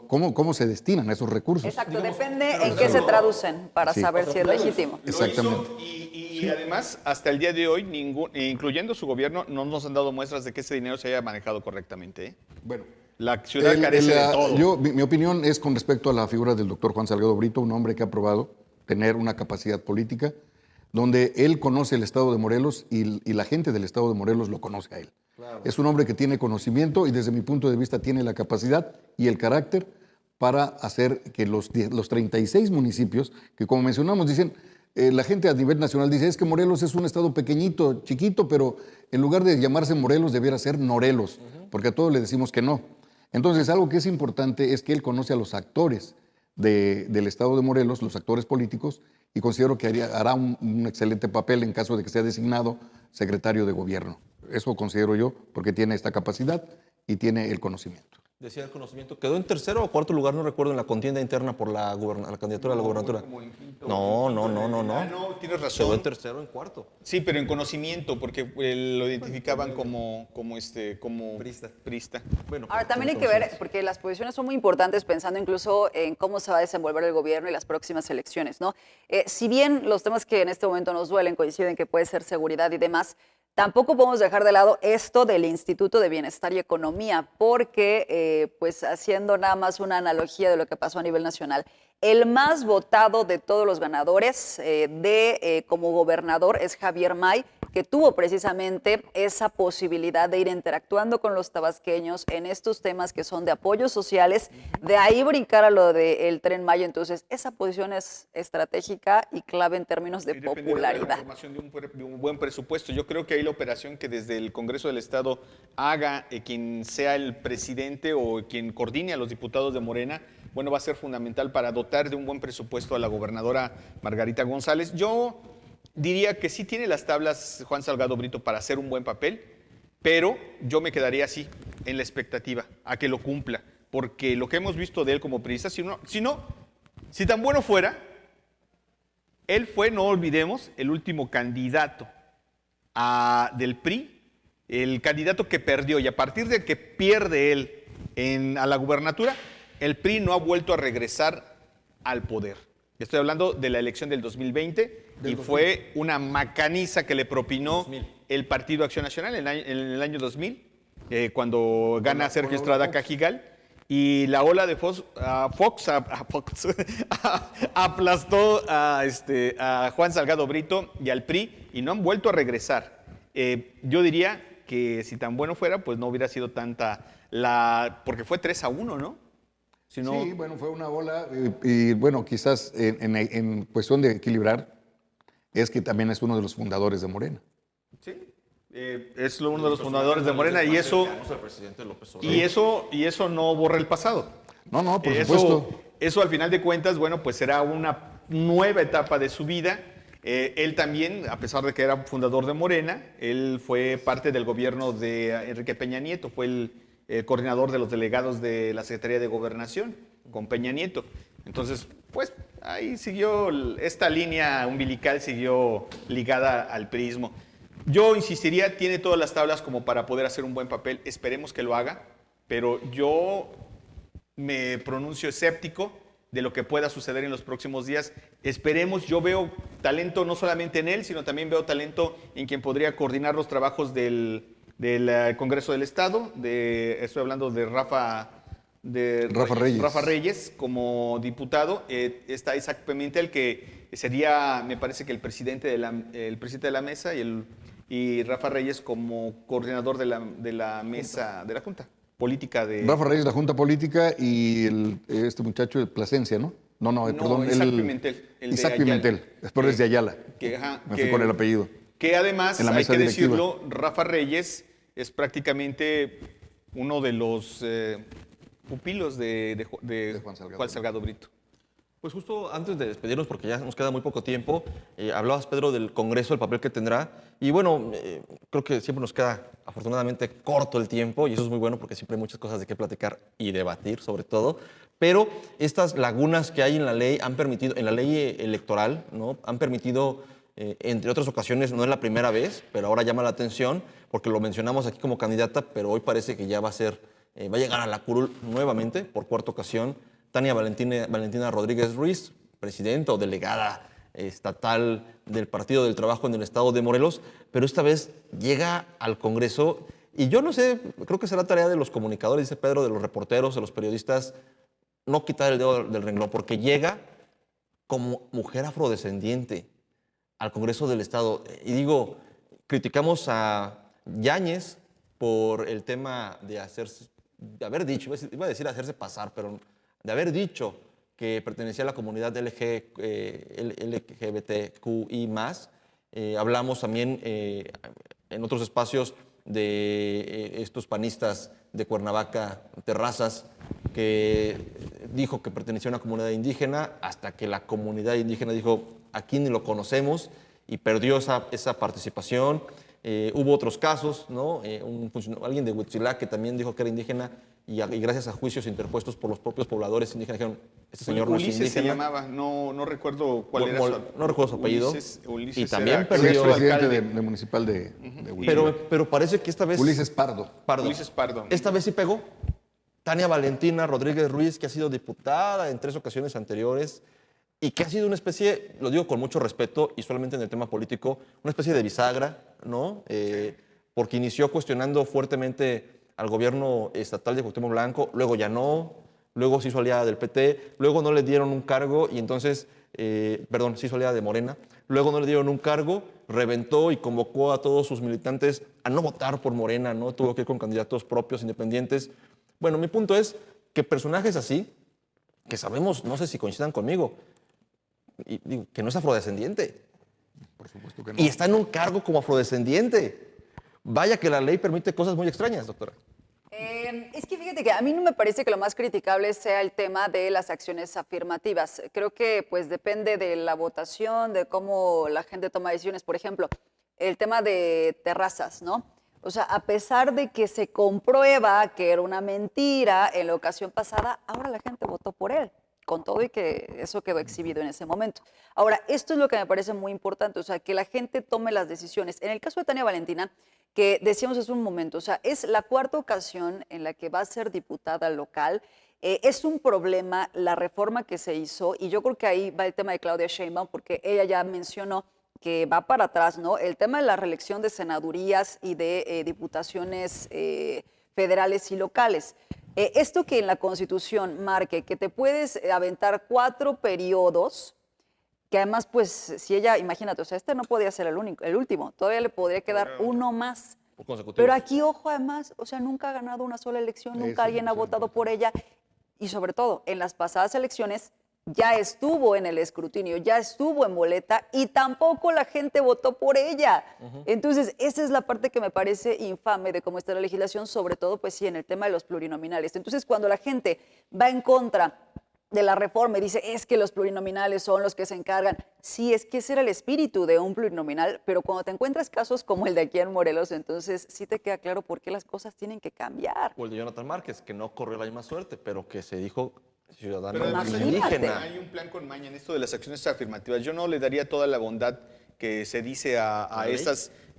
cómo se destinan esos recursos. Exacto, depende en qué se traducen para Sí. saber si es legítimo. Lo hizo Exactamente. y además, hasta el día de hoy, incluyendo su gobierno, no nos han dado muestras de que ese dinero se haya manejado correctamente. ¿eh? Bueno, La ciudad carece de todo. Mi opinión es con respecto a la figura del doctor Juan Salgado Brito, un hombre que ha probado tener una capacidad política, donde él conoce el estado de Morelos y la gente del estado de Morelos lo conoce a él. Claro. Es un hombre que tiene conocimiento y desde mi punto de vista tiene la capacidad y el carácter para hacer que los 36 municipios, que como mencionamos, dicen, la gente a nivel nacional dice, es que Morelos es un estado pequeñito, chiquito, pero en lugar de llamarse Morelos debiera ser Norelos, porque a todos le decimos que no. Entonces, algo que es importante es que él conoce a los actores del Estado de Morelos, los actores políticos, y considero que hará un excelente papel en caso de que sea designado secretario de gobierno. Eso considero yo, porque tiene esta capacidad y tiene el conocimiento. Decía el conocimiento, ¿quedó en tercero o cuarto lugar? No recuerdo, en la contienda interna por la candidatura a la gubernatura. Como en quinto, No, tienes razón. quedó en tercero o en cuarto. Sí, pero en conocimiento, porque lo identificaban como prista. Bueno, Ahora, pues, también hay que ver, porque las posiciones son muy importantes pensando incluso en cómo se va a desenvolver el gobierno y las próximas elecciones, ¿no? Si bien los temas que en este momento nos duelen coinciden que puede ser seguridad y demás, tampoco podemos dejar de lado esto del Instituto de Bienestar y Economía, porque, pues haciendo nada más una analogía de lo que pasó a nivel nacional, el más votado de todos los ganadores como gobernador es Javier May, que tuvo precisamente esa posibilidad de ir interactuando con los tabasqueños en estos temas que son de apoyos sociales, de ahí brincar a lo del Tren Maya. Entonces, esa posición es estratégica y clave en términos de Y dependerá de la popularidad. formación de un buen presupuesto. Yo creo que ahí la operación que desde el Congreso del Estado haga quien sea el presidente o quien coordine a los diputados de Morena, bueno, va a ser fundamental para dotar de un buen presupuesto a la gobernadora Margarita González. Yo diría que sí tiene las tablas Juan Salgado Brito para hacer un buen papel, pero yo me quedaría así, en la expectativa, a que lo cumpla, porque lo que hemos visto de él como periodista, si tan bueno fuera, él fue, no olvidemos, el último candidato del PRI, el candidato que perdió, y a partir de que pierde él a la gubernatura, el PRI no ha vuelto a regresar al poder. Estoy hablando de la elección del 2020 y fue una macaniza que le propinó el Partido Acción Nacional en el año 2000, cuando gana Sergio Estrada Cajigal. Y la ola de Fox aplastó a Juan Salgado Brito y al PRI y no han vuelto a regresar. Yo diría que si tan bueno fuera, pues no hubiera sido tanta porque fue 3-1, ¿no? Sí, bueno, fue una ola y bueno, quizás en cuestión de equilibrar, es que también es uno de los fundadores de Morena. Sí, es uno de los fundadores de Morena y eso no borra el pasado. No, por supuesto. Eso al final de cuentas, bueno, pues será una nueva etapa de su vida. Él también, a pesar de que era fundador de Morena, él fue parte del gobierno de Enrique Peña Nieto, fue el coordinador de los delegados de la Secretaría de Gobernación con Peña Nieto. Entonces, pues ahí siguió, esta línea umbilical siguió ligada al priismo. Yo insistiría, tiene todas las tablas como para poder hacer un buen papel, esperemos que lo haga, pero yo me pronuncio escéptico de lo que pueda suceder en los próximos días. Esperemos, yo veo talento no solamente en él, sino también veo talento en quien podría coordinar los trabajos del Congreso del Estado, estoy hablando de Rafa Reyes como diputado. Está Isaac Pimentel, que sería, me parece que el presidente de la mesa, y Rafa Reyes como coordinador de la mesa, de la Junta Política de... Rafa Reyes, la Junta Política, y este muchacho de Plasencia, ¿no? Perdón. Isaac Pimentel. Isaac Pimentel, después es de Ayala. Me fui con el apellido. Que además, hay que decirlo, Rafa Reyes es prácticamente uno de los pupilos de Juan Salgado Brito. Pues justo antes de despedirnos, porque ya nos queda muy poco tiempo, hablabas, Pedro, del Congreso, el papel que tendrá. Y bueno, creo que siempre nos queda afortunadamente corto el tiempo, y eso es muy bueno porque siempre hay muchas cosas de qué platicar y debatir, sobre todo. Pero estas lagunas que hay en la ley han permitido, en la ley electoral, ¿no? Han permitido, entre otras ocasiones, no es la primera vez, pero ahora llama la atención, porque lo mencionamos aquí como candidata, pero hoy parece que ya va a llegar a la curul nuevamente, por cuarta ocasión, Tania Valentina Rodríguez Ruiz, presidenta o delegada estatal del Partido del Trabajo en el estado de Morelos, pero esta vez llega al Congreso y yo no sé, creo que será tarea de los comunicadores, dice Pedro, de los reporteros, de los periodistas, no quitar el dedo del renglón, porque llega como mujer afrodescendiente al Congreso del Estado. Y digo, criticamos a Yáñez por el tema de haber dicho, iba a decir hacerse pasar, pero de haber dicho que pertenecía a la comunidad LGBTQI+. Hablamos también en otros espacios de estos panistas de Cuernavaca, Terrazas, que dijo que pertenecía a una comunidad indígena, hasta que la comunidad indígena dijo, aquí ni lo conocemos, y perdió esa participación. Hubo otros casos, ¿no? Alguien de Huitzilac que también dijo que era indígena, y gracias a juicios interpuestos por los propios pobladores indígenas dijeron, este señor no es Ulises se indígena. llamaba, no recuerdo cuál era su No recuerdo su apellido. Ulises Y también era- perdió- Es su presidente alcalde. de municipal de Huitzilac. Pero parece que esta vez... Ulises Pardo. Ulises Pardo. Esta vez sí pegó. Tania Valentina Rodríguez Ruiz, que ha sido diputada en 3 ocasiones anteriores y que ha sido una especie, lo digo con mucho respeto y solamente en el tema político, una especie de bisagra, ¿no? Porque inició cuestionando fuertemente al gobierno estatal de Cuauhtémoc Blanco, luego ya no, luego se hizo aliada del PT, luego no le dieron un cargo y entonces, perdón, se hizo aliada de Morena, luego no le dieron un cargo, reventó y convocó a todos sus militantes a no votar por Morena, ¿no? Tuvo que ir con candidatos propios, independientes. Bueno, mi punto es que personajes así, que sabemos, no sé si coincidan conmigo, y digo, que no es afrodescendiente, Por supuesto que no. y está en un cargo como afrodescendiente. Vaya que la ley permite cosas muy extrañas, doctora. Es que fíjate que a mí no me parece que lo más criticable sea el tema de las acciones afirmativas. Creo que pues depende de la votación, de cómo la gente toma decisiones. Por ejemplo, el tema de Terrazas, ¿no? O sea, a pesar de que se comprueba que era una mentira en la ocasión pasada, ahora la gente votó por él, con todo y que eso quedó exhibido en ese momento. Ahora, esto es lo que me parece muy importante, o sea, que la gente tome las decisiones. En el caso de Tania Valentina, que decíamos hace un momento, o sea, es la cuarta ocasión en la que va a ser diputada local. Es un problema la reforma que se hizo, y yo creo que ahí va el tema de Claudia Sheinbaum, porque ella ya mencionó que va para atrás, ¿no? El tema de la reelección de senadurías y de diputaciones federales y locales. Esto que en la Constitución marque que te puedes aventar 4 periodos, que además, pues, si ella, imagínate, o sea, este no podía ser el último, todavía le podría quedar uno más. Consecutivos. Pero aquí, ojo, además, o sea, nunca ha ganado una sola elección, Eso nunca alguien ha es votado por ella, y sobre todo, en las pasadas elecciones ya estuvo en el escrutinio, ya estuvo en boleta y tampoco la gente votó por ella. Entonces, esa es la parte que me parece infame de cómo está la legislación, sobre todo, pues sí, en el tema de los plurinominales. Entonces, cuando la gente va en contra de la reforma y dice, es que los plurinominales son los que se encargan. Sí, es que ese era el espíritu de un plurinominal, pero cuando te encuentras casos como el de aquí en Morelos, entonces sí te queda claro por qué las cosas tienen que cambiar. O el de Jonathan Márquez, que no corrió la misma suerte, pero que se dijo ciudadano Pero además Imagínate. indígena. hay un plan con maña en esto de las acciones afirmativas. Yo no le daría toda la bondad que se dice a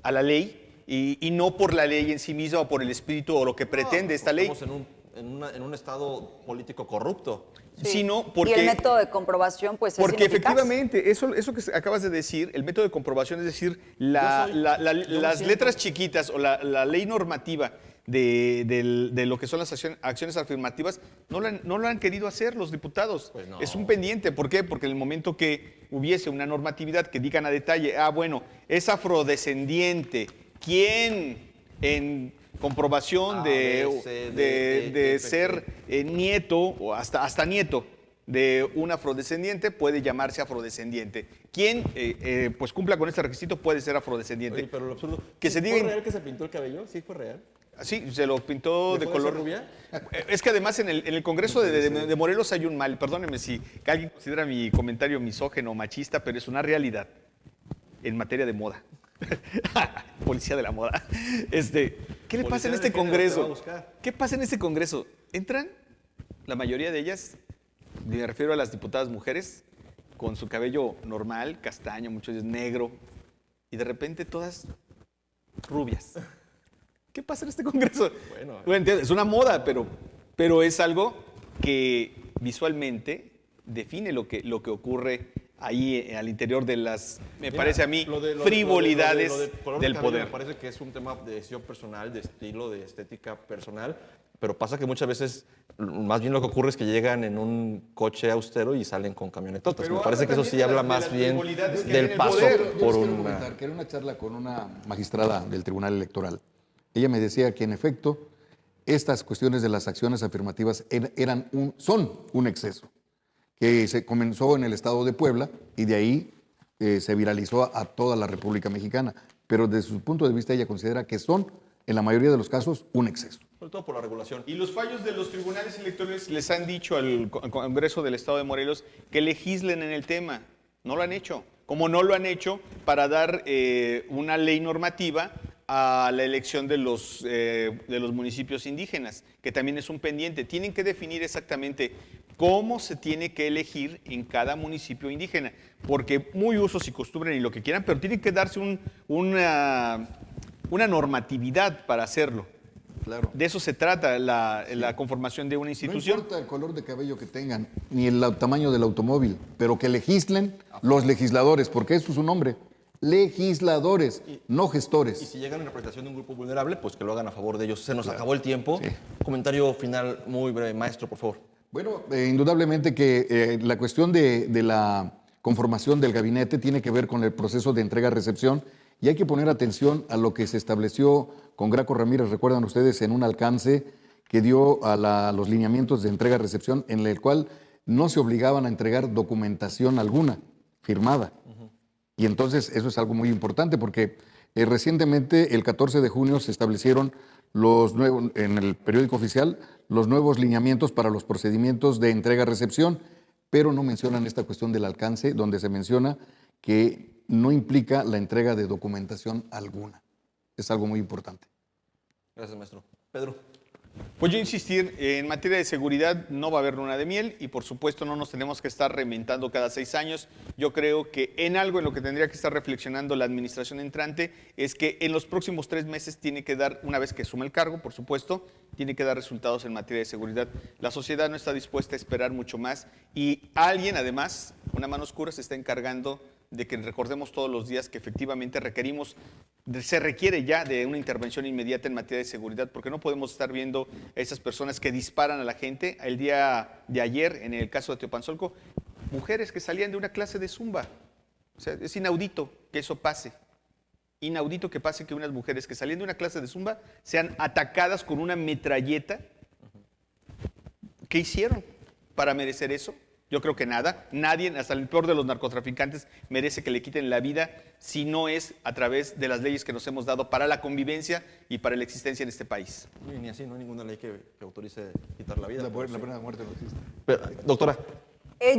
la ley y no por la ley en sí misma o por el espíritu o lo que pretende esta ley, Estamos en un estado político corrupto. Sí. sino Y porque... el método de comprobación, pues, Porque es ineficaz. efectivamente, eso que acabas de decir, el método de comprobación, es decir, Yo me las siento- letras chiquitas o la ley normativa de lo que son las acciones afirmativas, no lo han querido hacer los diputados. Pues no. Es un pendiente. ¿Por qué? Porque en el momento que hubiese una normatividad que digan a detalle, bueno, es afrodescendiente, ¿quién en comprobación de ser nieto o hasta nieto de un afrodescendiente puede llamarse afrodescendiente? Quien pues cumpla con este requisito puede ser afrodescendiente. Oye, pero lo absurdo. Que se diga ¿Fue en- real que se pintó el cabello? ¿Sí fue real? Sí, se lo pintó de ¿Dejó color ser rubia? Es que además en el Congreso de Morelos hay un mal, perdónenme si alguien considera mi comentario misógeno o machista, pero es una realidad en materia de moda. Policía de la moda. ¿Qué le pasa Policía en de este género te va a Congreso? buscar. ¿Qué pasa en este Congreso? Entran, la mayoría de ellas, me refiero a las diputadas mujeres, con su cabello normal, castaño, muchos veces negro, y de repente todas rubias. ¿Qué pasa en este Congreso? Bueno, entiendo, es una moda, pero es algo que visualmente define lo que ocurre ahí al interior de las, me Mira, parece a mí, lo de frivolidades lo de color de del cabello poder. Me parece que es un tema de decisión personal, de estilo, de estética personal, pero pasa que muchas veces, más bien lo que ocurre es que llegan en un coche austero y salen con camionetotas. Pero Me parece que eso habla sí también de habla las más bien frivolidades que hay en del el paso poder. Yo les por quiero una... comentar que era una charla con una magistrada del Tribunal Electoral. Ella me decía que en efecto estas cuestiones de las acciones afirmativas son un exceso, que se comenzó en el estado de Puebla y de ahí se viralizó a toda la República Mexicana. Pero desde su punto de vista ella considera que son, en la mayoría de los casos, un exceso. Sobre todo por la regulación. Y los fallos de los tribunales electorales les han dicho al Congreso del Estado de Morelos que legislen en el tema. No lo han hecho. Como no lo han hecho para dar una ley normativa a la elección de los municipios indígenas, que también es un pendiente. Tienen que definir exactamente cómo se tiene que elegir en cada municipio indígena, porque muy usos y costumbres y lo que quieran, pero tiene que darse una normatividad para hacerlo. Claro. De eso se trata la conformación de una institución. No importa el color de cabello que tengan, ni el tamaño del automóvil, pero que legislen los legisladores, porque eso es su nombre. Legisladores, no Y gestores. si llegan en representación de un grupo vulnerable, pues que lo hagan a favor de ellos. Se nos acabó el tiempo. Sí. Comentario final muy breve, maestro, por favor. Bueno, indudablemente que la cuestión de la conformación del gabinete tiene que ver con el proceso de entrega-recepción y hay que poner atención a lo que se estableció con Graco Ramírez, recuerdan ustedes, en un alcance que dio a los lineamientos de entrega-recepción en el cual no se obligaban a entregar documentación alguna firmada. Y entonces eso es algo muy importante porque recientemente, el 14 de junio, se establecieron en el periódico oficial los nuevos lineamientos para los procedimientos de entrega-recepción, pero no mencionan esta cuestión del alcance, donde se menciona que no implica la entrega de documentación alguna. Es algo muy importante. Gracias, maestro. Pedro. Pues yo insistir, en materia de seguridad no va a haber luna de miel y por supuesto no nos tenemos que estar reinventando cada 6 años. Yo creo que en algo en lo que tendría que estar reflexionando la administración entrante es que en los próximos 3 meses tiene que dar, una vez que asume el cargo, por supuesto, tiene que dar resultados en materia de seguridad. La sociedad no está dispuesta a esperar mucho más y alguien, además, una mano oscura, se está encargando de que recordemos todos los días que efectivamente se requiere ya de una intervención inmediata en materia de seguridad, porque no podemos estar viendo a esas personas que disparan a la gente. El día de ayer, en el caso de Teopanzolco, mujeres que salían de una clase de zumba. O sea, es inaudito que eso pase. Inaudito que pase que unas mujeres que salían de una clase de zumba sean atacadas con una metralleta. ¿Qué hicieron para merecer eso? Yo creo que nada, nadie, hasta el peor de los narcotraficantes, merece que le quiten la vida si no es a través de las leyes que nos hemos dado para la convivencia y para la existencia en este país. Ni así, no hay ninguna ley que autorice quitar la vida. La pena de muerte no existe. Pero, doctora.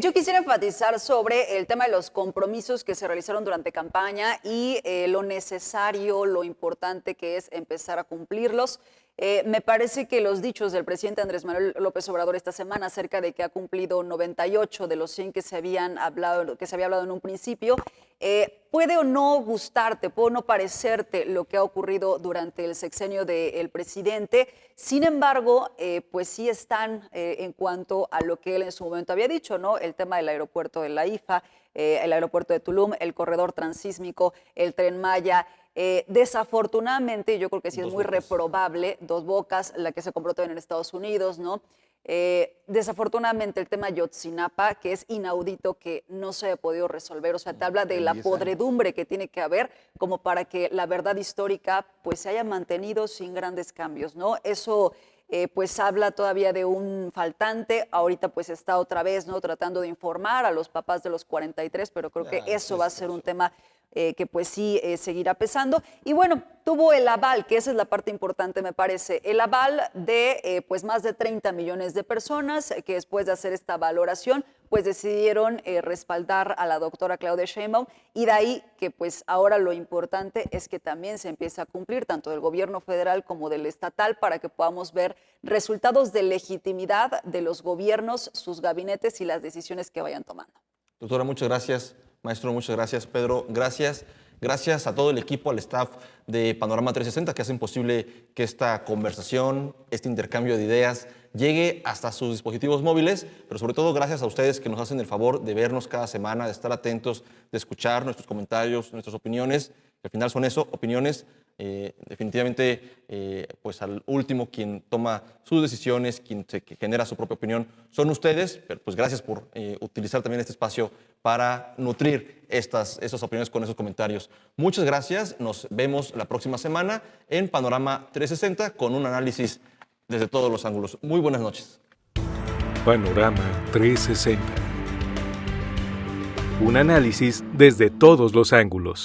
Yo quisiera enfatizar sobre el tema de los compromisos que se realizaron durante campaña y lo necesario, lo importante que es empezar a cumplirlos. Me parece que los dichos del presidente Andrés Manuel López Obrador esta semana acerca de que ha cumplido 98 de los 100 que se había hablado en un principio, puede o no gustarte, puede o no parecerte lo que ha ocurrido durante el sexenio del presidente. Sin embargo, pues sí están en cuanto a lo que él en su momento había dicho, ¿no? El tema del aeropuerto de la IFA, el aeropuerto de Tulum, el corredor transísmico, el Tren Maya. Desafortunadamente, yo creo que sí es muy reprobable, Dos Bocas, la que se compró también en Estados Unidos, ¿no? Desafortunadamente el tema Ayotzinapa, que es inaudito que no se haya podido resolver, o sea, te habla de la podredumbre que tiene que haber como para que la verdad histórica pues se haya mantenido sin grandes cambios, ¿no? Eso pues habla todavía de un faltante, ahorita pues está otra vez, ¿no? Tratando de informar a los papás de los 43, pero creo que eso va a ser un tema que pues sí seguirá pesando. Y bueno, tuvo el aval, que esa es la parte importante me parece, el aval de pues más de 30 millones de personas que después de hacer esta valoración pues decidieron respaldar a la doctora Claudia Sheinbaum y de ahí que pues ahora lo importante es que también se empiece a cumplir tanto del gobierno federal como del estatal para que podamos ver resultados de legitimidad de los gobiernos, sus gabinetes y las decisiones que vayan tomando. Doctora, muchas gracias. Maestro, muchas gracias. Pedro, gracias. Gracias a todo el equipo, al staff de Panorama 360 que hacen posible que esta conversación, este intercambio de ideas llegue hasta sus dispositivos móviles, pero sobre todo gracias a ustedes que nos hacen el favor de vernos cada semana, de estar atentos, de escuchar nuestros comentarios, nuestras opiniones, que al final son eso, opiniones. Definitivamente, pues al último quien toma sus decisiones, quien genera su propia opinión, son ustedes, pero pues gracias por utilizar también este espacio para nutrir esas opiniones con esos comentarios. Muchas gracias, nos vemos la próxima semana en Panorama 360 con un análisis desde todos los ángulos. Muy buenas noches. Panorama 360. Un análisis desde todos los ángulos.